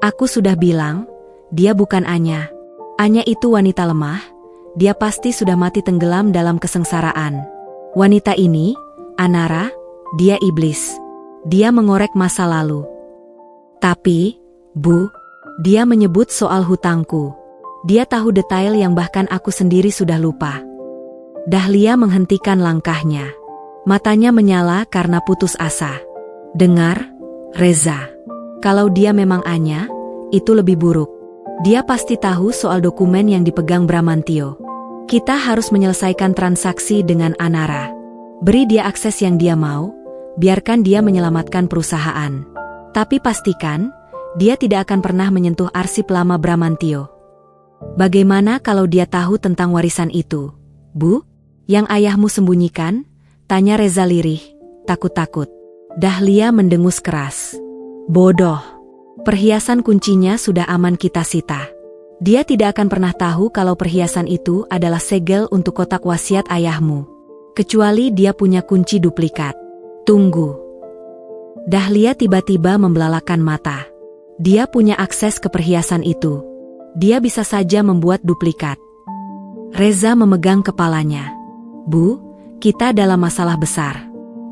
Aku sudah bilang, dia bukan Anya. Anya itu wanita lemah, dia pasti sudah mati tenggelam dalam kesengsaraan. Wanita ini, Anara, dia iblis. Dia mengorek masa lalu. Tapi, Bu, dia menyebut soal hutangku. Dia tahu detail yang bahkan aku sendiri sudah lupa. Dahlia menghentikan langkahnya. Matanya menyala karena putus asa. Dengar, Reza. Kalau dia memang Anya, itu lebih buruk. Dia pasti tahu soal dokumen yang dipegang Bramantio. Kita harus menyelesaikan transaksi dengan Anara. Beri dia akses yang dia mau, biarkan dia menyelamatkan perusahaan. Tapi pastikan, dia tidak akan pernah menyentuh arsip lama Bramantio. Bagaimana kalau dia tahu tentang warisan itu? Bu? Yang ayahmu sembunyikan? Tanya Reza lirih, takut-takut. Dahlia mendengus keras. Bodoh. Perhiasan kuncinya sudah aman kita sita. Dia tidak akan pernah tahu kalau perhiasan itu adalah segel untuk kotak wasiat ayahmu. Kecuali dia punya kunci duplikat. Tunggu. Dahlia tiba-tiba membelalakan mata. Dia punya akses ke perhiasan itu. Dia bisa saja membuat duplikat. Reza memegang kepalanya. Bu, kita dalam masalah besar.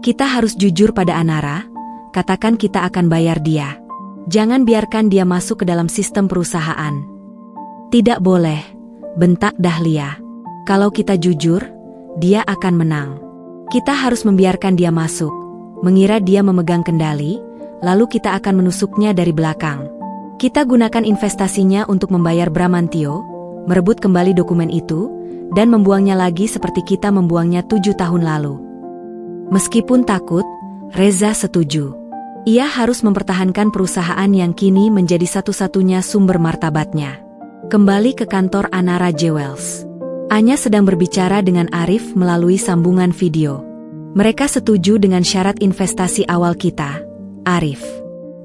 Kita harus jujur pada Anara, katakan kita akan bayar dia. Jangan biarkan dia masuk ke dalam sistem perusahaan. Tidak boleh, bentak Dahlia. Kalau kita jujur, dia akan menang. Kita harus membiarkan dia masuk, mengira dia memegang kendali, lalu kita akan menusuknya dari belakang. Kita gunakan investasinya untuk membayar Bramantio, merebut kembali dokumen itu, dan membuangnya lagi seperti kita membuangnya 7 tahun lalu. Meskipun takut, Reza setuju. Ia harus mempertahankan perusahaan yang kini menjadi satu-satunya sumber martabatnya. Kembali ke kantor Anara Jewels. Anya sedang berbicara dengan Arif melalui sambungan video. Mereka setuju dengan syarat investasi awal kita, Arif.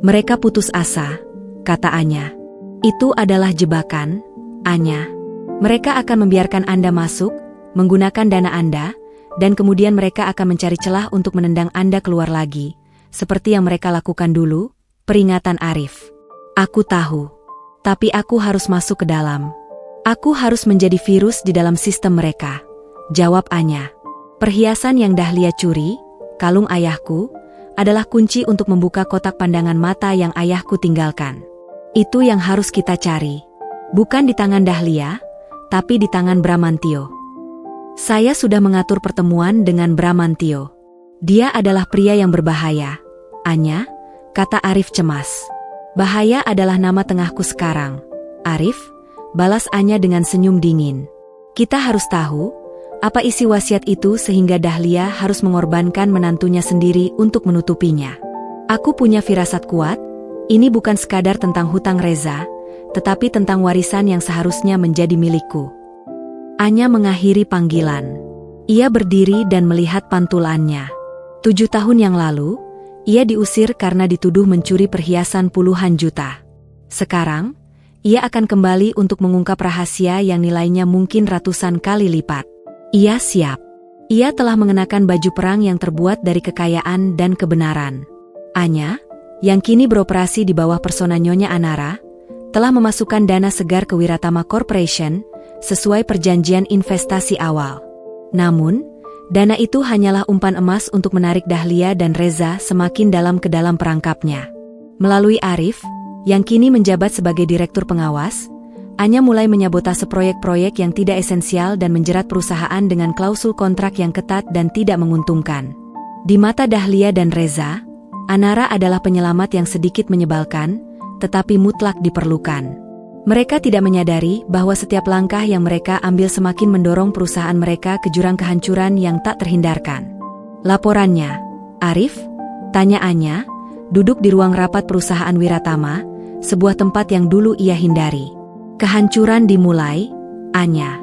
Mereka putus asa, kata Anya. Itu adalah jebakan, Anya. Mereka akan membiarkan Anda masuk, menggunakan dana Anda, dan kemudian mereka akan mencari celah untuk menendang Anda keluar lagi, seperti yang mereka lakukan dulu, peringatan Arif. Aku tahu. Tapi aku harus masuk ke dalam. Aku harus menjadi virus di dalam sistem mereka, jawab Anya. Perhiasan yang Dahlia curi, kalung ayahku, adalah kunci untuk membuka kotak pandangan mata yang ayahku tinggalkan. Itu yang harus kita cari. Bukan di tangan Dahlia, tapi di tangan Bramantio. Saya sudah mengatur pertemuan dengan Bramantio. Dia adalah pria yang berbahaya. Anya, kata Arif cemas. Bahaya adalah nama tengahku sekarang. Arif, balas Anya dengan senyum dingin. Kita harus tahu, apa isi wasiat itu sehingga Dahlia harus mengorbankan menantunya sendiri untuk menutupinya. Aku punya firasat kuat, ini bukan sekadar tentang hutang Reza, tetapi tentang warisan yang seharusnya menjadi milikku. Anya mengakhiri panggilan. Ia berdiri dan melihat pantulannya. 7 tahun yang lalu, ia diusir karena dituduh mencuri perhiasan puluhan juta. Sekarang, ia akan kembali untuk mengungkap rahasia yang nilainya mungkin ratusan kali lipat. Ia siap. Ia telah mengenakan baju perang yang terbuat dari kekayaan dan kebenaran. Anya, yang kini beroperasi di bawah persona Nyonya Anara, telah memasukkan dana segar ke Wiratama Corporation, sesuai perjanjian investasi awal. Namun, dana itu hanyalah umpan emas untuk menarik Dahlia dan Reza semakin dalam ke dalam perangkapnya. Melalui Arif, yang kini menjabat sebagai direktur pengawas, Anya mulai menyabotase proyek-proyek yang tidak esensial dan menjerat perusahaan dengan klausul kontrak yang ketat dan tidak menguntungkan. Di mata Dahlia dan Reza, Anara adalah penyelamat yang sedikit menyebalkan, tetapi mutlak diperlukan. Mereka tidak menyadari bahwa setiap langkah yang mereka ambil semakin mendorong perusahaan mereka ke jurang kehancuran yang tak terhindarkan. Laporannya, Arif? Tanya Anya, duduk di ruang rapat perusahaan Wiratama, sebuah tempat yang dulu ia hindari. Kehancuran dimulai, Anya.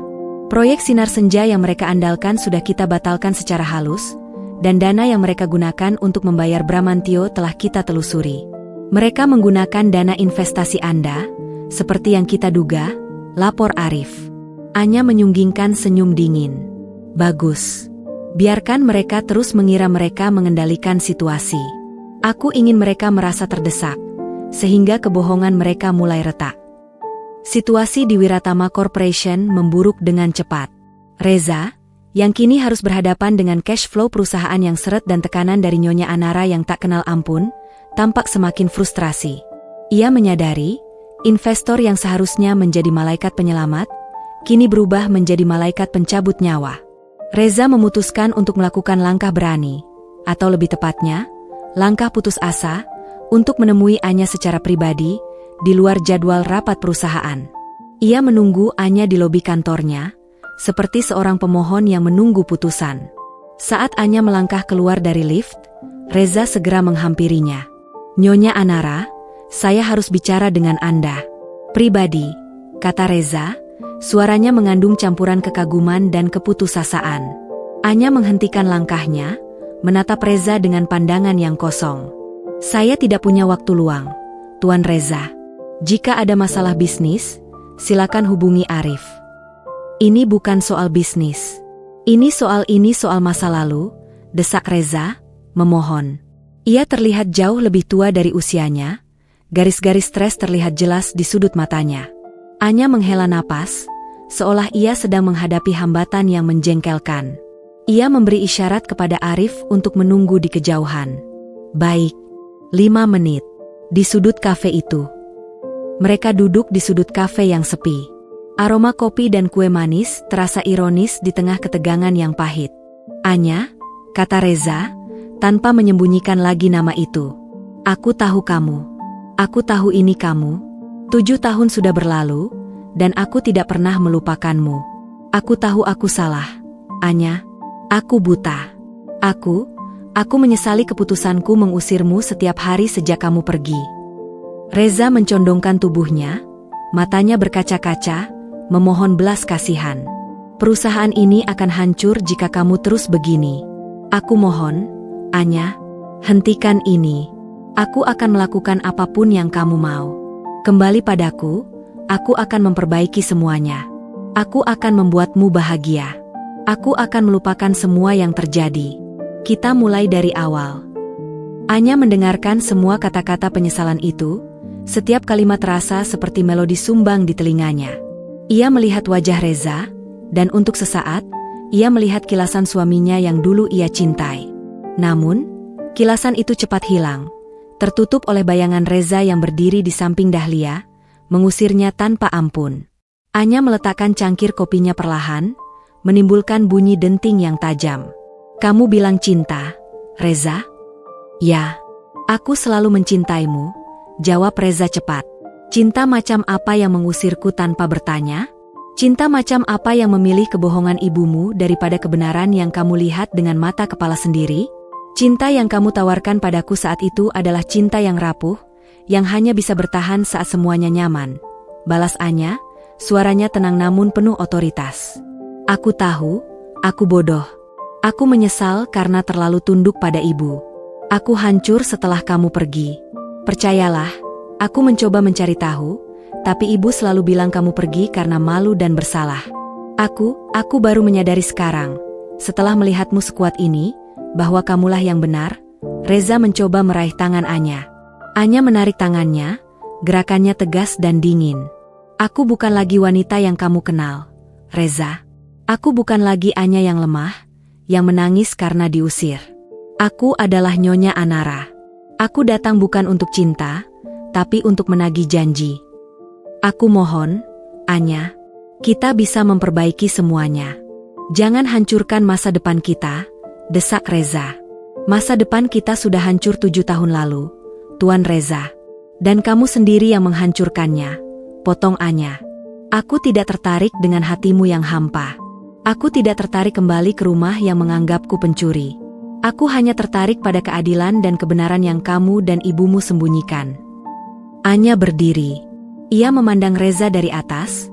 Proyek Sinar Senja yang mereka andalkan sudah kita batalkan secara halus, dan dana yang mereka gunakan untuk membayar Bramantio telah kita telusuri. Mereka menggunakan dana investasi Anda, seperti yang kita duga, lapor Arif. Anya menyunggingkan senyum dingin. Bagus. Biarkan mereka terus mengira mereka mengendalikan situasi. Aku ingin mereka merasa terdesak, sehingga kebohongan mereka mulai retak. Situasi di Wiratama Corporation memburuk dengan cepat. Reza, yang kini harus berhadapan dengan cash flow perusahaan yang seret dan tekanan dari Nyonya Anara yang tak kenal ampun, tampak semakin frustrasi. Ia menyadari, investor yang seharusnya menjadi malaikat penyelamat, kini berubah menjadi malaikat pencabut nyawa. Reza memutuskan untuk melakukan langkah berani, atau lebih tepatnya, langkah putus asa, untuk menemui Anya secara pribadi, di luar jadwal rapat perusahaan. Ia menunggu Anya di lobi kantornya, seperti seorang pemohon yang menunggu putusan. Saat Anya melangkah keluar dari lift, Reza segera menghampirinya. Nyonya Anara, saya harus bicara dengan Anda. Pribadi, kata Reza, suaranya mengandung campuran kekaguman dan keputusasaan. Anya menghentikan langkahnya, menatap Reza dengan pandangan yang kosong. Saya tidak punya waktu luang, Tuan Reza. Jika ada masalah bisnis, silakan hubungi Arif. Ini bukan soal bisnis. Ini soal masa lalu, desak Reza, memohon. Ia terlihat jauh lebih tua dari usianya, garis-garis stres terlihat jelas di sudut matanya. Anya menghela napas, seolah ia sedang menghadapi hambatan yang menjengkelkan. Ia memberi isyarat kepada Arif untuk menunggu di kejauhan. Baik, 5 menit. Di sudut kafe itu. Mereka duduk di sudut kafe yang sepi. Aroma kopi dan kue manis terasa ironis di tengah ketegangan yang pahit. Anya, kata Reza, tanpa menyembunyikan lagi nama itu. Aku tahu kamu. Aku tahu ini kamu. 7 tahun sudah berlalu, dan aku tidak pernah melupakanmu. Aku tahu aku salah. Anya, aku buta. Aku menyesali keputusanku mengusirmu setiap hari sejak kamu pergi. Reza mencondongkan tubuhnya, matanya berkaca-kaca, memohon belas kasihan. Perusahaan ini akan hancur jika kamu terus begini. Aku mohon, Anya, hentikan ini. Aku akan melakukan apapun yang kamu mau. Kembali padaku, aku akan memperbaiki semuanya. Aku akan membuatmu bahagia. Aku akan melupakan semua yang terjadi. Kita mulai dari awal. Anya mendengarkan semua kata-kata penyesalan itu, setiap kalimat terasa seperti melodi sumbang di telinganya. Ia melihat wajah Reza, dan untuk sesaat, ia melihat kilasan suaminya yang dulu ia cintai. Namun, kilasan itu cepat hilang, tertutup oleh bayangan Reza yang berdiri di samping Dahlia, mengusirnya tanpa ampun. Anya meletakkan cangkir kopinya perlahan, menimbulkan bunyi denting yang tajam. Kamu bilang cinta, Reza? Ya, aku selalu mencintaimu, jawab Reza cepat. Cinta macam apa yang mengusirku tanpa bertanya? Cinta macam apa yang memilih kebohongan ibumu daripada kebenaran yang kamu lihat dengan mata kepala sendiri? Cinta yang kamu tawarkan padaku saat itu adalah cinta yang rapuh, yang hanya bisa bertahan saat semuanya nyaman. Balas Anya, suaranya tenang namun penuh otoritas. Aku tahu, aku bodoh. Aku menyesal karena terlalu tunduk pada ibu. Aku hancur setelah kamu pergi. Percayalah, aku mencoba mencari tahu, tapi ibu selalu bilang kamu pergi karena malu dan bersalah. Aku baru menyadari sekarang, setelah melihatmu sekuat ini, bahwa kamulah yang benar. Reza mencoba meraih tangan Anya. Anya menarik tangannya, gerakannya tegas dan dingin. Aku bukan lagi wanita yang kamu kenal, Reza. Aku bukan lagi Anya yang lemah, yang menangis karena diusir. Aku adalah Nyonya Anara. Aku datang bukan untuk cinta, tapi untuk menagih janji. Aku mohon, Anya, kita bisa memperbaiki semuanya. Jangan hancurkan masa depan kita, desak Reza. Masa depan kita sudah hancur 7 tahun lalu, Tuan Reza. Dan kamu sendiri yang menghancurkannya, potong Anya. Aku tidak tertarik dengan hatimu yang hampa. Aku tidak tertarik kembali ke rumah yang menganggapku pencuri. Aku hanya tertarik pada keadilan dan kebenaran yang kamu dan ibumu sembunyikan. Anya berdiri. Ia memandang Reza dari atas,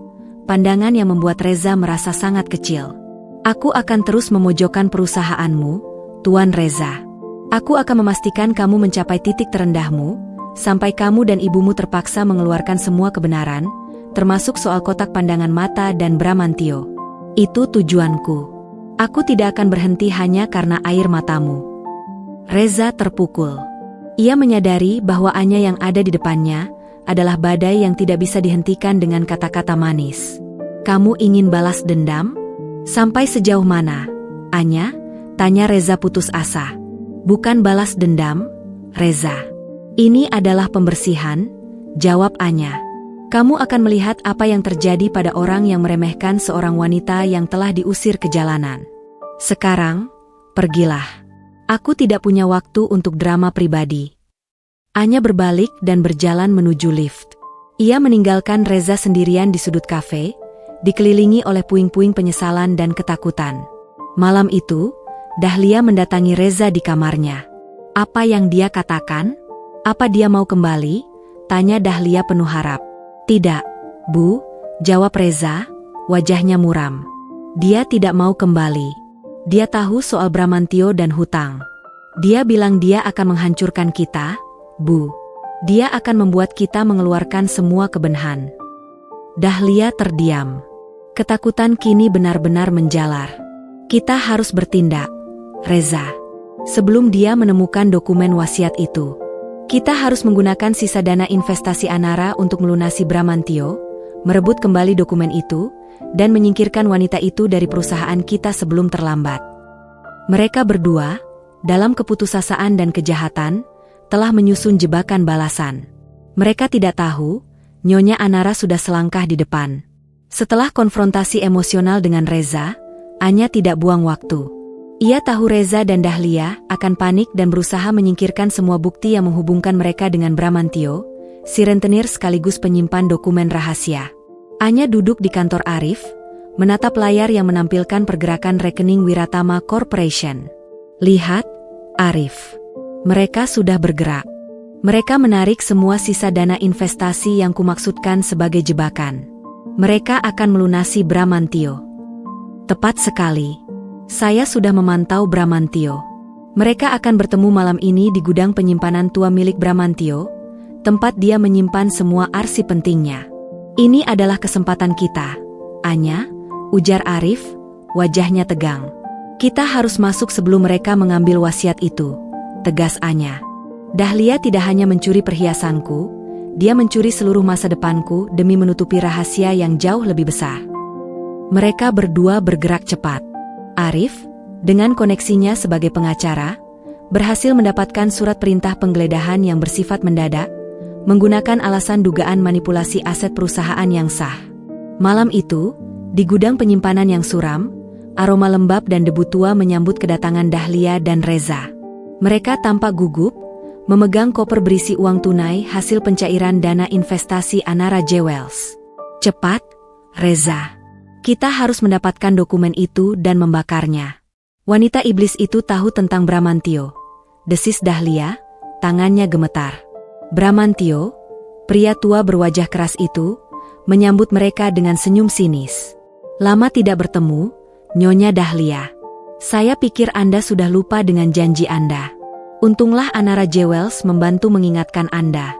pandangan yang membuat Reza merasa sangat kecil. Aku akan terus memojokkan perusahaanmu, Tuan Reza. Aku akan memastikan kamu mencapai titik terendahmu, sampai kamu dan ibumu terpaksa mengeluarkan semua kebenaran, termasuk soal kotak pandangan mata dan Bramantio. Itu tujuanku. Aku tidak akan berhenti hanya karena air matamu. Reza terpukul. Ia menyadari bahwa Anya yang ada di depannya adalah badai yang tidak bisa dihentikan dengan kata-kata manis. Kamu ingin balas dendam? Sampai sejauh mana, Anya? Tanya Reza putus asa. Bukan balas dendam, Reza. Ini adalah pembersihan, jawab Anya. Kamu akan melihat apa yang terjadi pada orang yang meremehkan seorang wanita yang telah diusir ke jalanan. Sekarang, pergilah. Aku tidak punya waktu untuk drama pribadi. Anya berbalik dan berjalan menuju lift. Ia meninggalkan Reza sendirian di sudut kafe, dikelilingi oleh puing-puing penyesalan dan ketakutan. Malam itu, Dahlia mendatangi Reza di kamarnya. Apa yang dia katakan? Apa dia mau kembali? Tanya Dahlia penuh harap. Tidak, Bu, jawab Reza, wajahnya muram. Dia tidak mau kembali. Dia tahu soal Bramantio dan hutang. Dia bilang dia akan menghancurkan kita, Bu. Dia akan membuat kita mengeluarkan semua kebenhan. Dahlia terdiam. Ketakutan kini benar-benar menjalar. Kita harus bertindak, Reza. Sebelum dia menemukan dokumen wasiat itu. Kita harus menggunakan sisa dana investasi Anara untuk melunasi Bramantio, merebut kembali dokumen itu, dan menyingkirkan wanita itu dari perusahaan kita sebelum terlambat. Mereka berdua, dalam keputusasaan dan kejahatan, telah menyusun jebakan balasan. Mereka tidak tahu, Nyonya Anara sudah selangkah di depan. Setelah konfrontasi emosional dengan Reza, Anya tidak buang waktu. Ia tahu Reza dan Dahlia akan panik dan berusaha menyingkirkan semua bukti yang menghubungkan mereka dengan Bramantio, si rentenir sekaligus penyimpan dokumen rahasia. Anya duduk di kantor Arif, menatap layar yang menampilkan pergerakan rekening Wiratama Corporation. Lihat, Arif. Mereka sudah bergerak. Mereka menarik semua sisa dana investasi yang kumaksudkan sebagai jebakan. Mereka akan melunasi Bramantio. Tepat sekali. Saya sudah memantau Bramantio. Mereka akan bertemu malam ini di gudang penyimpanan tua milik Bramantio, tempat dia menyimpan semua arsip pentingnya. Ini adalah kesempatan kita, Anya, ujar Arif, wajahnya tegang. Kita harus masuk sebelum mereka mengambil wasiat itu, tegas Anya. Dahlia tidak hanya mencuri perhiasanku, dia mencuri seluruh masa depanku demi menutupi rahasia yang jauh lebih besar. Mereka berdua bergerak cepat. Arif, dengan koneksinya sebagai pengacara, berhasil mendapatkan surat perintah penggeledahan yang bersifat mendadak, menggunakan alasan dugaan manipulasi aset perusahaan yang sah. Malam itu, di gudang penyimpanan yang suram, aroma lembab dan debu tua menyambut kedatangan Dahlia dan Reza. Mereka tampak gugup, memegang koper berisi uang tunai hasil pencairan dana investasi Anara Jewels. Cepat, Reza. Kita harus mendapatkan dokumen itu dan membakarnya. Wanita iblis itu tahu tentang Bramantio. Desis Dahlia, tangannya gemetar. Bramantio, pria tua berwajah keras itu, menyambut mereka dengan senyum sinis. Lama tidak bertemu, Nyonya Dahlia. Saya pikir Anda sudah lupa dengan janji Anda. Untunglah Anara Jewels membantu mengingatkan Anda.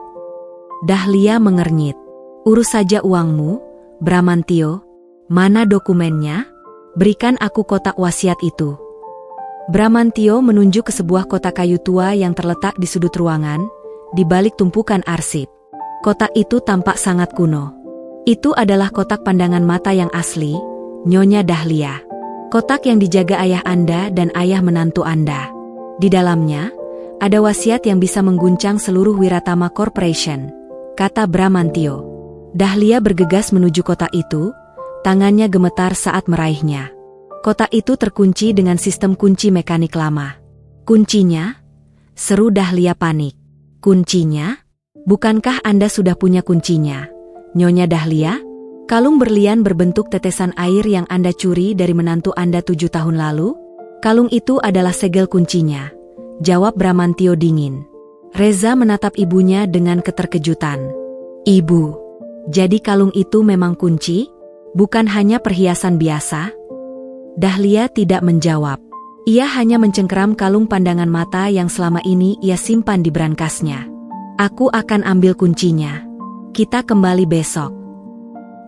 Dahlia mengernyit. Urus saja uangmu, Bramantio. Mana dokumennya? Berikan aku kotak wasiat itu. Bramantio menunjuk ke sebuah kotak kayu tua yang terletak di sudut ruangan, di balik tumpukan arsip. Kotak itu tampak sangat kuno. Itu adalah kotak pandangan mata yang asli, Nyonya Dahlia. Kotak yang dijaga ayah Anda dan ayah menantu Anda. Di dalamnya, ada wasiat yang bisa mengguncang seluruh Wiratama Corporation, kata Bramantio. Dahlia bergegas menuju kotak itu, tangannya gemetar saat meraihnya. Kotak itu terkunci dengan sistem kunci mekanik lama. Kuncinya? Seru Dahlia panik. Kuncinya? Bukankah Anda sudah punya kuncinya, Nyonya Dahlia? Kalung berlian berbentuk tetesan air yang Anda curi dari menantu Anda 7 tahun lalu? Kalung itu adalah segel kuncinya, jawab Bramantio dingin. Reza menatap ibunya dengan keterkejutan. Ibu, jadi kalung itu memang kunci? Bukan hanya perhiasan biasa? Dahlia tidak menjawab. Ia hanya mencengkeram kalung pandangan mata yang selama ini ia simpan di brankasnya. Aku akan ambil kuncinya. Kita kembali besok.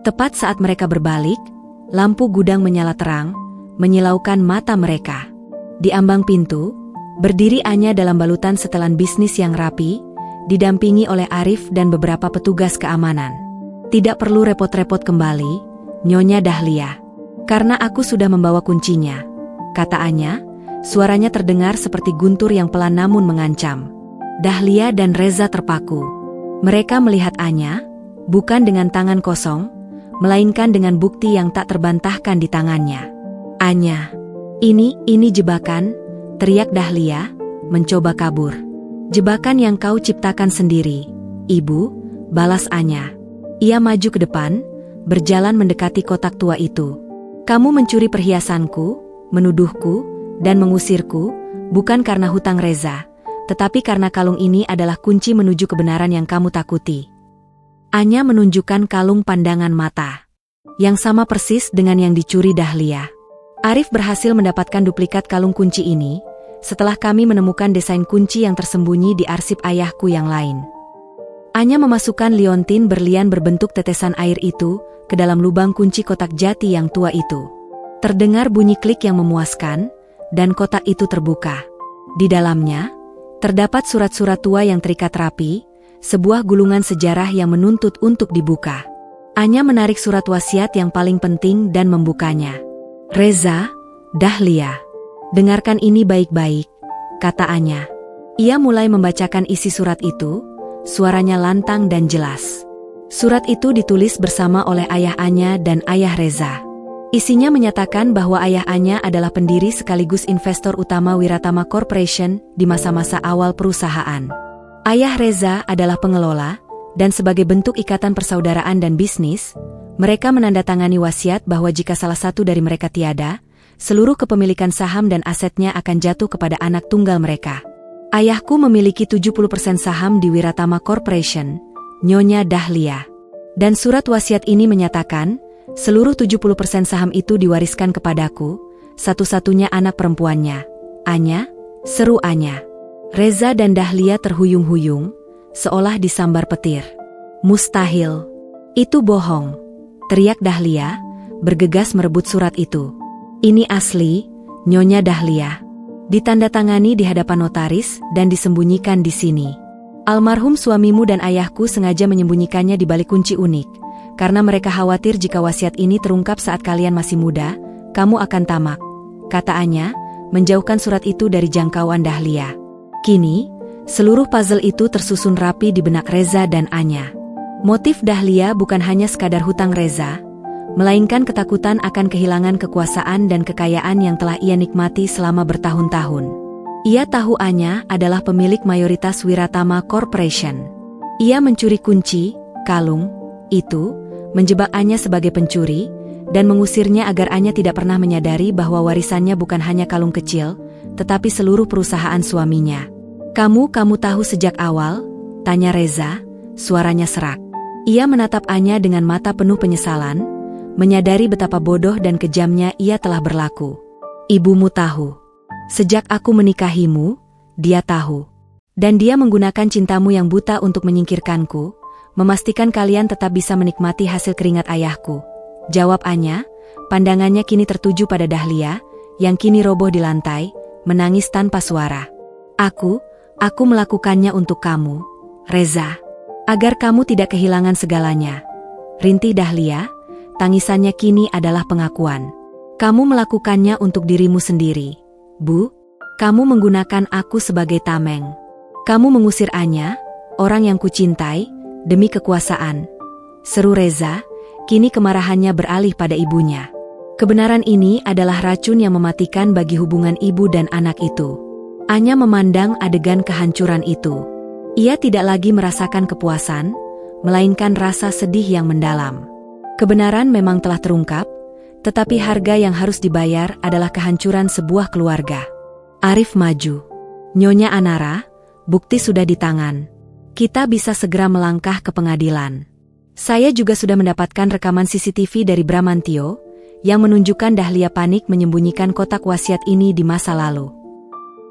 Tepat saat mereka berbalik, lampu gudang menyala terang, menyilaukan mata mereka. Di ambang pintu, berdiri Anya dalam balutan setelan bisnis yang rapi, didampingi oleh Arif dan beberapa petugas keamanan. Tidak perlu repot-repot kembali, Nyonya Dahlia. Karena aku sudah membawa kuncinya, kata Anya, suaranya terdengar seperti guntur yang pelan namun mengancam. Dahlia dan Reza terpaku. Mereka melihat Anya, bukan dengan tangan kosong, melainkan dengan bukti yang tak terbantahkan di tangannya. Anya, ini jebakan, teriak Dahlia, mencoba kabur. Jebakan yang kau ciptakan sendiri, Ibu, balas Anya. Ia maju ke depan, berjalan mendekati kotak tua itu. Kamu mencuri perhiasanku, menuduhku, dan mengusirku, bukan karena hutang Reza, tetapi karena kalung ini adalah kunci menuju kebenaran yang kamu takuti. Anya menunjukkan kalung pandangan mata, yang sama persis dengan yang dicuri Dahlia. Arif berhasil mendapatkan duplikat kalung kunci ini, setelah kami menemukan desain kunci yang tersembunyi di arsip ayahku yang lain. Anya memasukkan liontin berlian berbentuk tetesan air itu ke dalam lubang kunci kotak jati yang tua itu. Terdengar bunyi klik yang memuaskan, dan kotak itu terbuka. Di dalamnya, terdapat surat-surat tua yang terikat rapi, sebuah gulungan sejarah yang menuntut untuk dibuka. Anya menarik surat wasiat yang paling penting dan membukanya. "Reza, Dahlia, dengarkan ini baik-baik," kata Anya. Ia mulai membacakan isi surat itu, suaranya lantang dan jelas. Surat itu ditulis bersama oleh ayah Anya dan ayah Reza. Isinya menyatakan bahwa ayah Anya adalah pendiri sekaligus investor utama Wiratama Corporation di masa-masa awal perusahaan. Ayah Reza adalah pengelola, dan sebagai bentuk ikatan persaudaraan dan bisnis, mereka menandatangani wasiat bahwa jika salah satu dari mereka tiada, seluruh kepemilikan saham dan asetnya akan jatuh kepada anak tunggal mereka. Ayahku memiliki 70% saham di Wiratama Corporation, Nyonya Dahlia. Dan surat wasiat ini menyatakan, seluruh 70% saham itu diwariskan kepadaku, satu-satunya anak perempuannya. Anya, seru Anya. Reza dan Dahlia terhuyung-huyung, seolah disambar petir. "Mustahil. Itu bohong," teriak Dahlia, bergegas merebut surat itu. "Ini asli, Nyonya Dahlia. Ditandatangani di hadapan notaris dan disembunyikan di sini. Almarhum suamimu dan ayahku sengaja menyembunyikannya di balik kunci unik, karena mereka khawatir jika wasiat ini terungkap saat kalian masih muda, kamu akan tamak," kata Anya, menjauhkan surat itu dari jangkauan Dahlia. Kini, seluruh puzzle itu tersusun rapi di benak Reza dan Anya. Motif Dahlia bukan hanya sekadar hutang Reza, melainkan ketakutan akan kehilangan kekuasaan dan kekayaan yang telah ia nikmati selama bertahun-tahun. Ia tahu Anya adalah pemilik mayoritas Wiratama Corporation. Ia mencuri kunci, kalung, itu, menjebak Anya sebagai pencuri, dan mengusirnya agar Anya tidak pernah menyadari bahwa warisannya bukan hanya kalung kecil, tetapi seluruh perusahaan suaminya. Kamu tahu sejak awal?" tanya Reza, suaranya serak. Ia menatap Anya dengan mata penuh penyesalan, menyadari betapa bodoh dan kejamnya ia telah berlaku. "Ibumu tahu. Sejak aku menikahimu, dia tahu. Dan dia menggunakan cintamu yang buta untuk menyingkirkanku, memastikan kalian tetap bisa menikmati hasil keringat ayahku," jawab Anya, pandangannya kini tertuju pada Dahlia, yang kini roboh di lantai, menangis tanpa suara. Aku melakukannya untuk kamu, Reza. Agar kamu tidak kehilangan segalanya," rintih Dahlia, tangisannya kini adalah pengakuan. "Kamu melakukannya untuk dirimu sendiri, Bu. Kamu menggunakan aku sebagai tameng. Kamu mengusir Anya, orang yang kucintai, demi kekuasaan," seru Reza, kini kemarahannya beralih pada ibunya. Kebenaran ini adalah racun yang mematikan bagi hubungan ibu dan anak itu. Anya memandang adegan kehancuran itu. Ia tidak lagi merasakan kepuasan, melainkan rasa sedih yang mendalam. Kebenaran memang telah terungkap, tetapi harga yang harus dibayar adalah kehancuran sebuah keluarga. Arif maju. "Nyonya Anara, bukti sudah di tangan. Kita bisa segera melangkah ke pengadilan. Saya juga sudah mendapatkan rekaman CCTV dari Bramantio, yang menunjukkan Dahlia panik menyembunyikan kotak wasiat ini di masa lalu."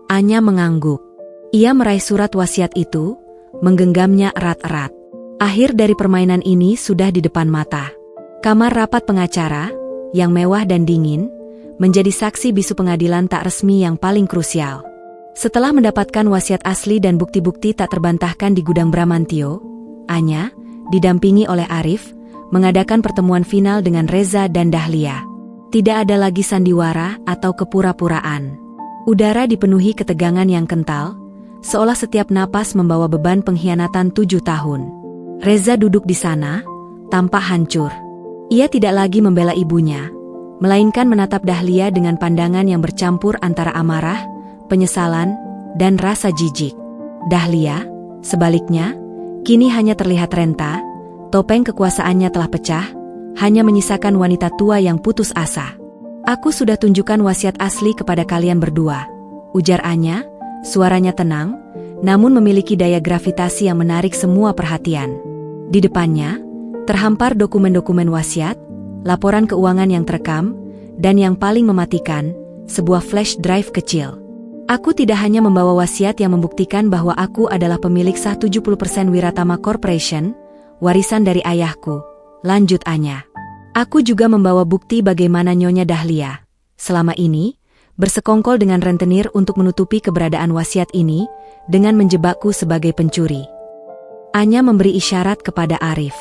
Anya mengangguk. Ia meraih surat wasiat itu, menggenggamnya erat-erat. Akhir dari permainan ini sudah di depan mata. Kamar rapat pengacara, yang mewah dan dingin, menjadi saksi bisu pengadilan tak resmi yang paling krusial. Setelah mendapatkan wasiat asli dan bukti-bukti tak terbantahkan di gudang Bramantio, Anya, didampingi oleh Arif, mengadakan pertemuan final dengan Reza dan Dahlia. Tidak ada lagi sandiwara atau kepura-puraan. Udara dipenuhi ketegangan yang kental, seolah setiap napas membawa beban pengkhianatan 7 tahun. Reza duduk di sana, tampak hancur. Ia tidak lagi membela ibunya, melainkan menatap Dahlia dengan pandangan yang bercampur antara amarah, penyesalan, dan rasa jijik. Dahlia, sebaliknya, kini hanya terlihat renta, topeng kekuasaannya telah pecah, hanya menyisakan wanita tua yang putus asa. "Aku sudah tunjukkan wasiat asli kepada kalian berdua," ujar Anya, suaranya tenang, namun memiliki daya gravitasi yang menarik semua perhatian. Di depannya, terhampar dokumen-dokumen wasiat, laporan keuangan yang terekam, dan yang paling mematikan, sebuah flash drive kecil. Aku tidak hanya membawa wasiat yang membuktikan bahwa aku adalah pemilik sah 70% Wiratama Corporation, warisan dari ayahku, lanjut Anya. Aku juga membawa bukti bagaimana Nyonya Dahlia selama ini bersekongkol dengan rentenir untuk menutupi keberadaan wasiat ini dengan menjebakku sebagai pencuri. Anya memberi isyarat kepada Arif.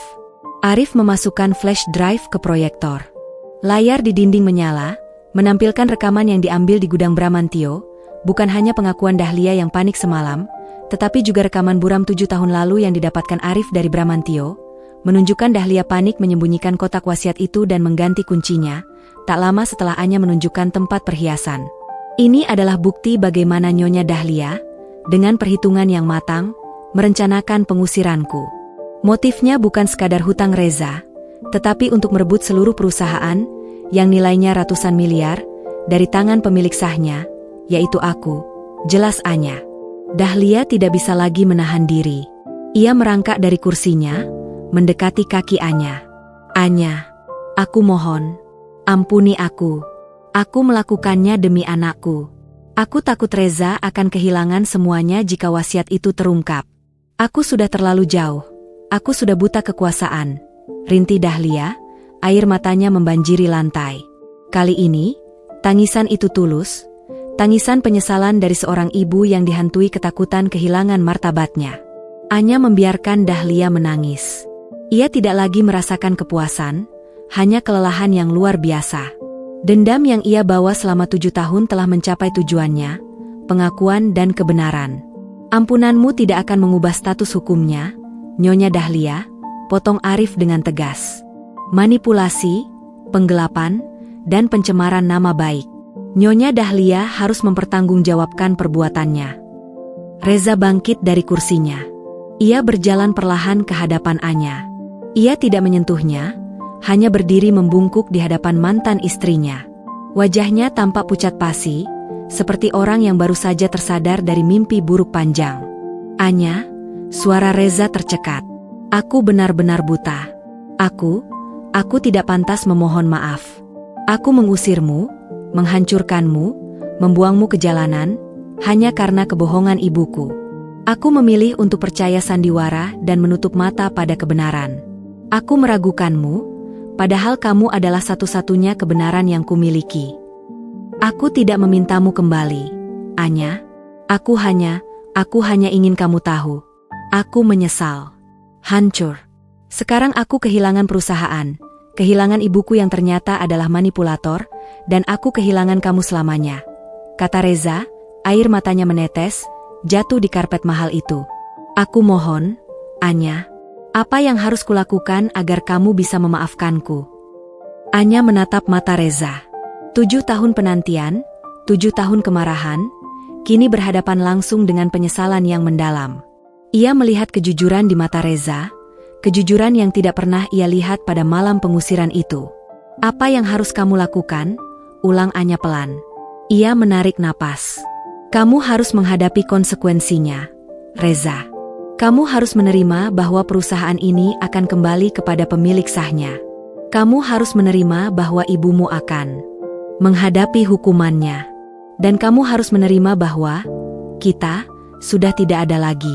Arif memasukkan flash drive ke proyektor. Layar di dinding menyala, menampilkan rekaman yang diambil di gudang Bramantio, bukan hanya pengakuan Dahlia yang panik semalam, tetapi juga rekaman buram 7 tahun lalu yang didapatkan Arif dari Bramantio, menunjukkan Dahlia panik menyembunyikan kotak wasiat itu dan mengganti kuncinya, tak lama setelah Anya menunjukkan tempat perhiasan. Ini adalah bukti bagaimana Nyonya Dahlia, dengan perhitungan yang matang, merencanakan pengusiranku. Motifnya bukan sekadar hutang Reza, tetapi untuk merebut seluruh perusahaan, yang nilainya ratusan miliar, dari tangan pemilik sahnya, yaitu aku, jelas Anya. Dahlia tidak bisa lagi menahan diri. Ia merangkak dari kursinya, mendekati kaki Anya. Anya, aku mohon, ampuni aku. Aku melakukannya demi anakku. Aku takut Reza akan kehilangan semuanya jika wasiat itu terungkap. Aku sudah terlalu jauh. Aku sudah buta kekuasaan. Rintih Dahlia, air matanya membanjiri lantai. Kali ini, tangisan itu tulus. Tangisan penyesalan dari seorang ibu yang dihantui ketakutan kehilangan martabatnya. Anya membiarkan Dahlia menangis. Ia tidak lagi merasakan kepuasan, hanya kelelahan yang luar biasa. Dendam yang ia bawa selama 7 tahun telah mencapai tujuannya, pengakuan dan kebenaran. Ampunanmu tidak akan mengubah status hukumnya, Nyonya Dahlia, potong Arif dengan tegas. Manipulasi, penggelapan, dan pencemaran nama baik. Nyonya Dahlia harus mempertanggungjawabkan perbuatannya. Reza bangkit dari kursinya. Ia berjalan perlahan ke hadapan Anya. Ia tidak menyentuhnya, hanya berdiri membungkuk di hadapan mantan istrinya. Wajahnya tampak pucat pasi, seperti orang yang baru saja tersadar dari mimpi buruk panjang. Anya, suara Reza tercekat. Aku benar-benar buta. Aku tidak pantas memohon maaf. Aku mengusirmu, menghancurkanmu, membuangmu ke jalanan, hanya karena kebohongan ibuku. Aku memilih untuk percaya sandiwara dan menutup mata pada kebenaran. Aku meragukanmu, padahal kamu adalah satu-satunya kebenaran yang kumiliki. Aku tidak memintamu kembali, Anya. Aku hanya ingin kamu tahu. Aku menyesal. Hancur. Sekarang aku kehilangan perusahaan, kehilangan ibuku yang ternyata adalah manipulator, dan aku kehilangan kamu selamanya. Kata Reza, air matanya menetes, jatuh di karpet mahal itu. Aku mohon, Anya, apa yang harus kulakukan agar kamu bisa memaafkanku? Anya menatap mata Reza. 7 tahun penantian, 7 tahun kemarahan, kini berhadapan langsung dengan penyesalan yang mendalam. Ia melihat kejujuran di mata Reza, kejujuran yang tidak pernah ia lihat pada malam pengusiran itu. Apa yang harus kamu lakukan? Ulang Anya pelan. Ia menarik napas. Kamu harus menghadapi konsekuensinya, Reza. Kamu harus menerima bahwa perusahaan ini akan kembali kepada pemilik sahnya. Kamu harus menerima bahwa ibumu akan menghadapi hukumannya. Dan kamu harus menerima bahwa kita sudah tidak ada lagi.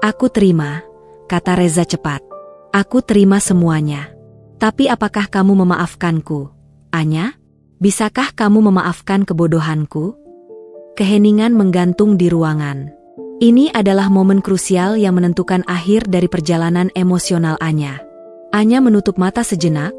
Aku terima, kata Reza cepat. Aku terima semuanya. Tapi apakah kamu memaafkanku, Anya? Bisakah kamu memaafkan kebodohanku? Keheningan menggantung di ruangan. Ini adalah momen krusial yang menentukan akhir dari perjalanan emosional Anya. Anya menutup mata sejenak,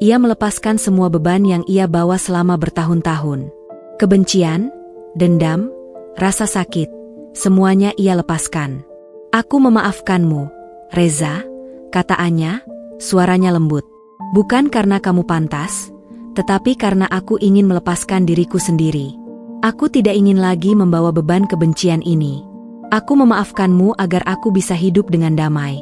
ia melepaskan semua beban yang ia bawa selama bertahun-tahun. Kebencian, dendam, rasa sakit, semuanya ia lepaskan. Aku memaafkanmu, Reza, kata Anya, suaranya lembut. Bukan karena kamu pantas, tetapi karena aku ingin melepaskan diriku sendiri. Aku tidak ingin lagi membawa beban kebencian ini. Aku memaafkanmu agar aku bisa hidup dengan damai.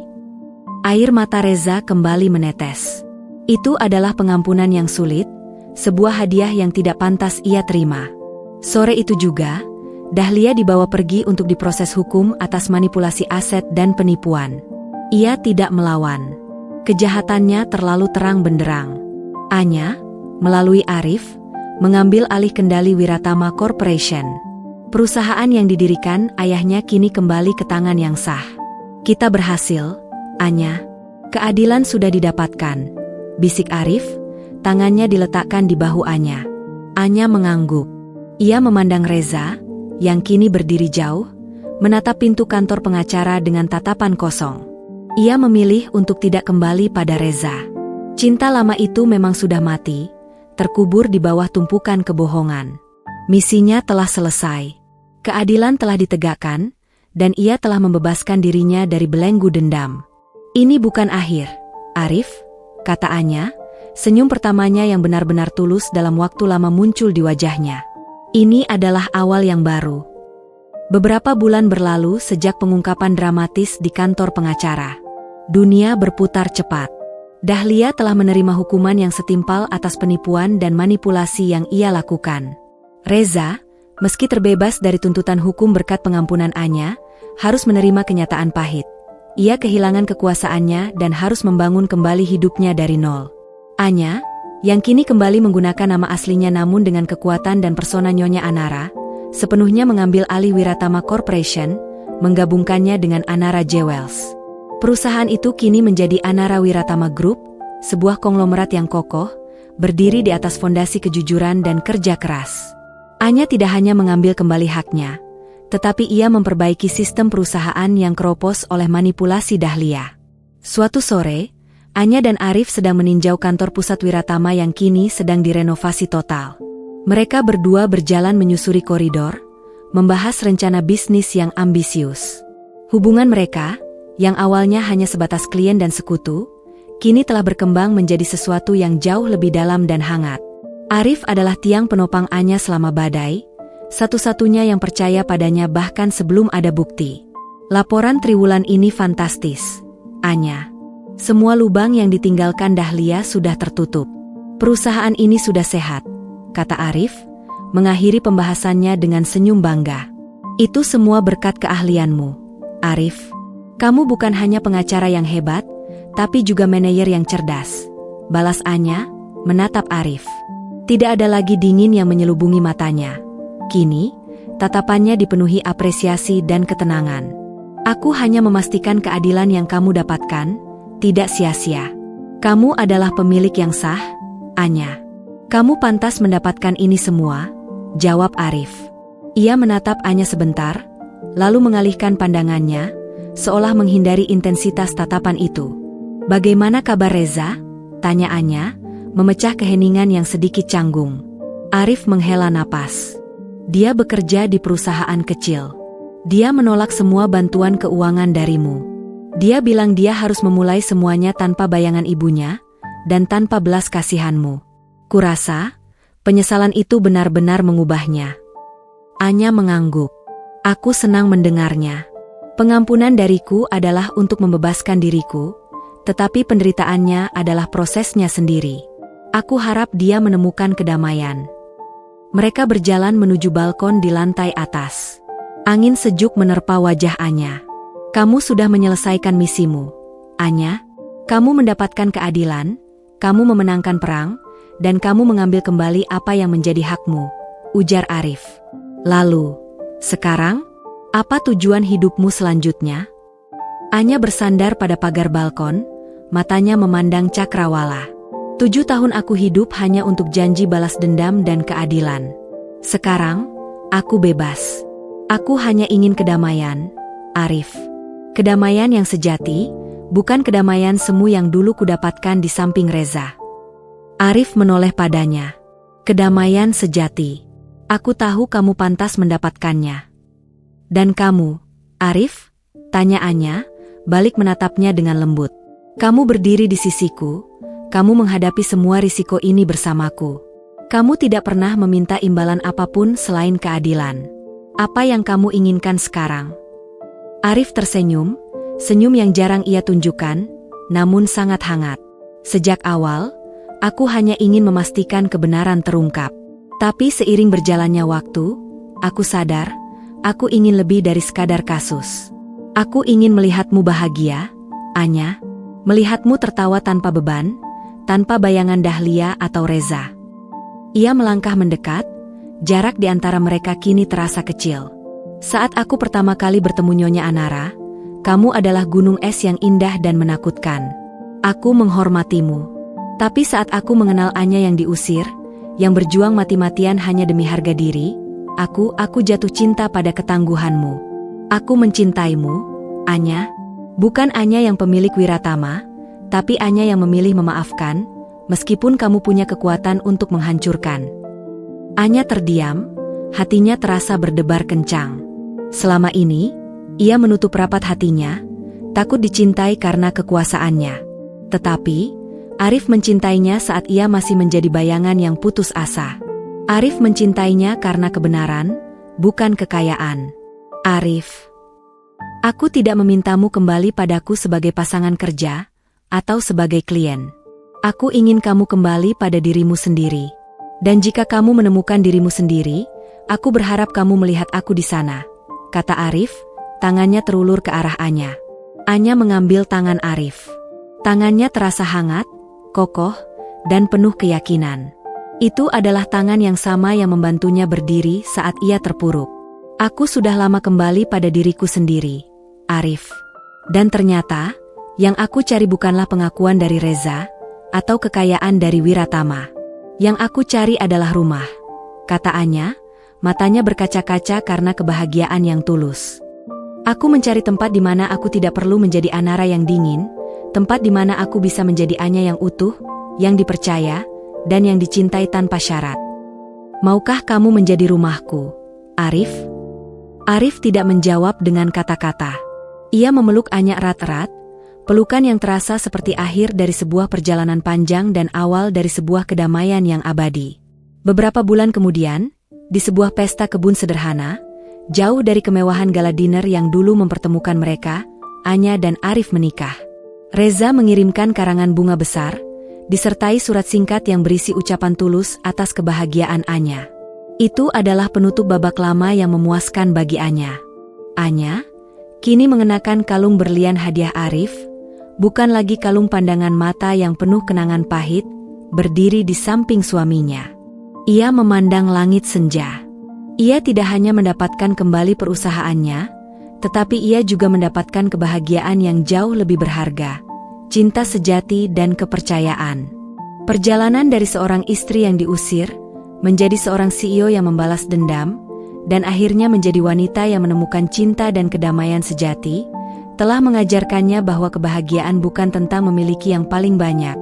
Air mata Reza kembali menetes. Itu adalah pengampunan yang sulit, sebuah hadiah yang tidak pantas ia terima. Sore itu juga, Dahlia dibawa pergi untuk diproses hukum atas manipulasi aset dan penipuan. Ia tidak melawan. Kejahatannya terlalu terang benderang. Anya, melalui Arif, mengambil alih kendali Wiratama Corporation. Perusahaan yang didirikan ayahnya kini kembali ke tangan yang sah. Kita berhasil, Anya. Keadilan sudah didapatkan, bisik Arif, tangannya diletakkan di bahu Anya. Anya mengangguk. Ia memandang Reza, yang kini berdiri jauh, menatap pintu kantor pengacara dengan tatapan kosong. Ia memilih untuk tidak kembali pada Reza. Cinta lama itu memang sudah mati, terkubur di bawah tumpukan kebohongan. Misinya telah selesai. Keadilan telah ditegakkan, dan ia telah membebaskan dirinya dari belenggu dendam. Ini bukan akhir, Arif, kata Anya, senyum pertamanya yang benar-benar tulus dalam waktu lama muncul di wajahnya. Ini adalah awal yang baru. Beberapa bulan berlalu sejak pengungkapan dramatis di kantor pengacara. Dunia berputar cepat. Dahlia telah menerima hukuman yang setimpal atas penipuan dan manipulasi yang ia lakukan. Reza, meski terbebas dari tuntutan hukum berkat pengampunan Anya, harus menerima kenyataan pahit. Ia kehilangan kekuasaannya dan harus membangun kembali hidupnya dari nol. Anya, yang kini kembali menggunakan nama aslinya namun dengan kekuatan dan persona Nyonya Anara, sepenuhnya mengambil alih Wiratama Corporation, menggabungkannya dengan Anara Jewels. Perusahaan itu kini menjadi Anara Wiratama Group, sebuah konglomerat yang kokoh, berdiri di atas fondasi kejujuran dan kerja keras. Anya tidak hanya mengambil kembali haknya, tetapi ia memperbaiki sistem perusahaan yang keropos oleh manipulasi Dahlia. Suatu sore, Anya dan Arif sedang meninjau kantor pusat Wiratama yang kini sedang direnovasi total. Mereka berdua berjalan menyusuri koridor, membahas rencana bisnis yang ambisius. Hubungan mereka, yang awalnya hanya sebatas klien dan sekutu, kini telah berkembang menjadi sesuatu yang jauh lebih dalam dan hangat. Arif adalah tiang penopang Anya selama badai, satu-satunya yang percaya padanya bahkan sebelum ada bukti. Laporan triwulan ini fantastis, Anya. Semua lubang yang ditinggalkan Dahlia sudah tertutup. Perusahaan ini sudah sehat, kata Arif, mengakhiri pembahasannya dengan senyum bangga. Itu semua berkat keahlianmu, Arif. Kamu bukan hanya pengacara yang hebat, tapi juga manajer yang cerdas, balas Anya, menatap Arif. Tidak ada lagi dingin yang menyelubungi matanya. Kini, tatapannya dipenuhi apresiasi dan ketenangan. Aku hanya memastikan keadilan yang kamu dapatkan tidak sia-sia. Kamu adalah pemilik yang sah, Anya. Kamu pantas mendapatkan ini semua, jawab Arif. Ia menatap Anya sebentar, lalu mengalihkan pandangannya, seolah menghindari intensitas tatapan itu. Bagaimana kabar Reza? Tanya Anya, memecah keheningan yang sedikit canggung. Arif menghela napas. Dia bekerja di perusahaan kecil. Dia menolak semua bantuan keuangan darimu. Dia bilang dia harus memulai semuanya tanpa bayangan ibunya, dan tanpa belas kasihanmu. Kurasa, penyesalan itu benar-benar mengubahnya. Anya mengangguk. Aku senang mendengarnya. Pengampunan dariku adalah untuk membebaskan diriku, tetapi penderitaannya adalah prosesnya sendiri. Aku harap dia menemukan kedamaian. Mereka berjalan menuju balkon di lantai atas. Angin sejuk menerpa wajah Anya. Kamu sudah menyelesaikan misimu, Anya. Kamu mendapatkan keadilan, kamu memenangkan perang, dan kamu mengambil kembali apa yang menjadi hakmu, ujar Arif. Lalu, sekarang, apa tujuan hidupmu selanjutnya? Anya bersandar pada pagar balkon, matanya memandang cakrawala. 7 tahun aku hidup hanya untuk janji balas dendam dan keadilan. Sekarang, aku bebas. Aku hanya ingin kedamaian, Arif. Kedamaian yang sejati, bukan kedamaian semu yang dulu kudapatkan di samping Reza. Arif menoleh padanya. Kedamaian sejati. Aku tahu kamu pantas mendapatkannya. Dan kamu, Arif? Tanya Anya, balik menatapnya dengan lembut. Kamu berdiri di sisiku. Kamu menghadapi semua risiko ini bersamaku. Kamu tidak pernah meminta imbalan apapun selain keadilan. Apa yang kamu inginkan sekarang? Arif tersenyum, senyum yang jarang ia tunjukkan, namun sangat hangat. Sejak awal, aku hanya ingin memastikan kebenaran terungkap. Tapi seiring berjalannya waktu, aku sadar, Aku ingin lebih dari sekadar kasus. Aku ingin melihatmu bahagia, Anya. Melihatmu tertawa tanpa beban, tanpa bayangan Dahlia atau Reza. Ia melangkah mendekat, jarak di antara mereka kini terasa kecil. Saat aku pertama kali bertemu Nyonya Anara, kamu adalah gunung es yang indah dan menakutkan. Aku menghormatimu. Tapi saat aku mengenal Anya yang diusir, yang berjuang mati-matian hanya demi harga diri, aku jatuh cinta pada ketangguhanmu. Aku mencintaimu, Anya. Bukan Anya yang pemilik Wiratama, tapi Anya yang memilih memaafkan, meskipun kamu punya kekuatan untuk menghancurkan. Anya terdiam, hatinya terasa berdebar kencang. Selama ini, ia menutup rapat hatinya, takut dicintai karena kekuasaannya. Tetapi, Arif mencintainya saat ia masih menjadi bayangan yang putus asa. Arif mencintainya karena kebenaran, bukan kekayaan. Arif, aku tidak memintamu kembali padaku sebagai pasangan kerja, atau sebagai klien. Aku ingin kamu kembali pada dirimu sendiri. Dan jika kamu menemukan dirimu sendiri, aku berharap kamu melihat aku di sana, kata Arif, tangannya terulur ke arah Anya. Anya mengambil tangan Arif. Tangannya terasa hangat, kokoh, dan penuh keyakinan. Itu adalah tangan yang sama yang membantunya berdiri saat ia terpuruk. Aku sudah lama kembali pada diriku sendiri, Arif. Dan ternyata, yang aku cari bukanlah pengakuan dari Reza, atau kekayaan dari Wiratama. Yang aku cari adalah rumah, kata Anya, matanya berkaca-kaca karena kebahagiaan yang tulus. Aku mencari tempat di mana aku tidak perlu menjadi Anara yang dingin, tempat di mana aku bisa menjadi Anya yang utuh, yang dipercaya, dan yang dicintai tanpa syarat. Maukah kamu menjadi rumahku, Arif? Arif tidak menjawab dengan kata-kata. Ia memeluk Anya erat-erat, pelukan yang terasa seperti akhir dari sebuah perjalanan panjang dan awal dari sebuah kedamaian yang abadi. Beberapa bulan kemudian, di sebuah pesta kebun sederhana, jauh dari kemewahan gala dinner yang dulu mempertemukan mereka, Anya dan Arif menikah. Reza mengirimkan karangan bunga besar, disertai surat singkat yang berisi ucapan tulus atas kebahagiaan Anya. Itu adalah penutup babak lama yang memuaskan bagi Anya. Anya, kini mengenakan kalung berlian hadiah Arif, bukan lagi kalung pandangan mata yang penuh kenangan pahit, berdiri di samping suaminya. Ia memandang langit senja. Ia tidak hanya mendapatkan kembali perusahaannya, tetapi ia juga mendapatkan kebahagiaan yang jauh lebih berharga, cinta sejati dan kepercayaan. Perjalanan dari seorang istri yang diusir, menjadi seorang CEO yang membalas dendam, dan akhirnya menjadi wanita yang menemukan cinta dan kedamaian sejati, telah mengajarkannya bahwa kebahagiaan bukan tentang memiliki yang paling banyak,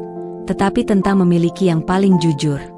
tetapi tentang memiliki yang paling jujur.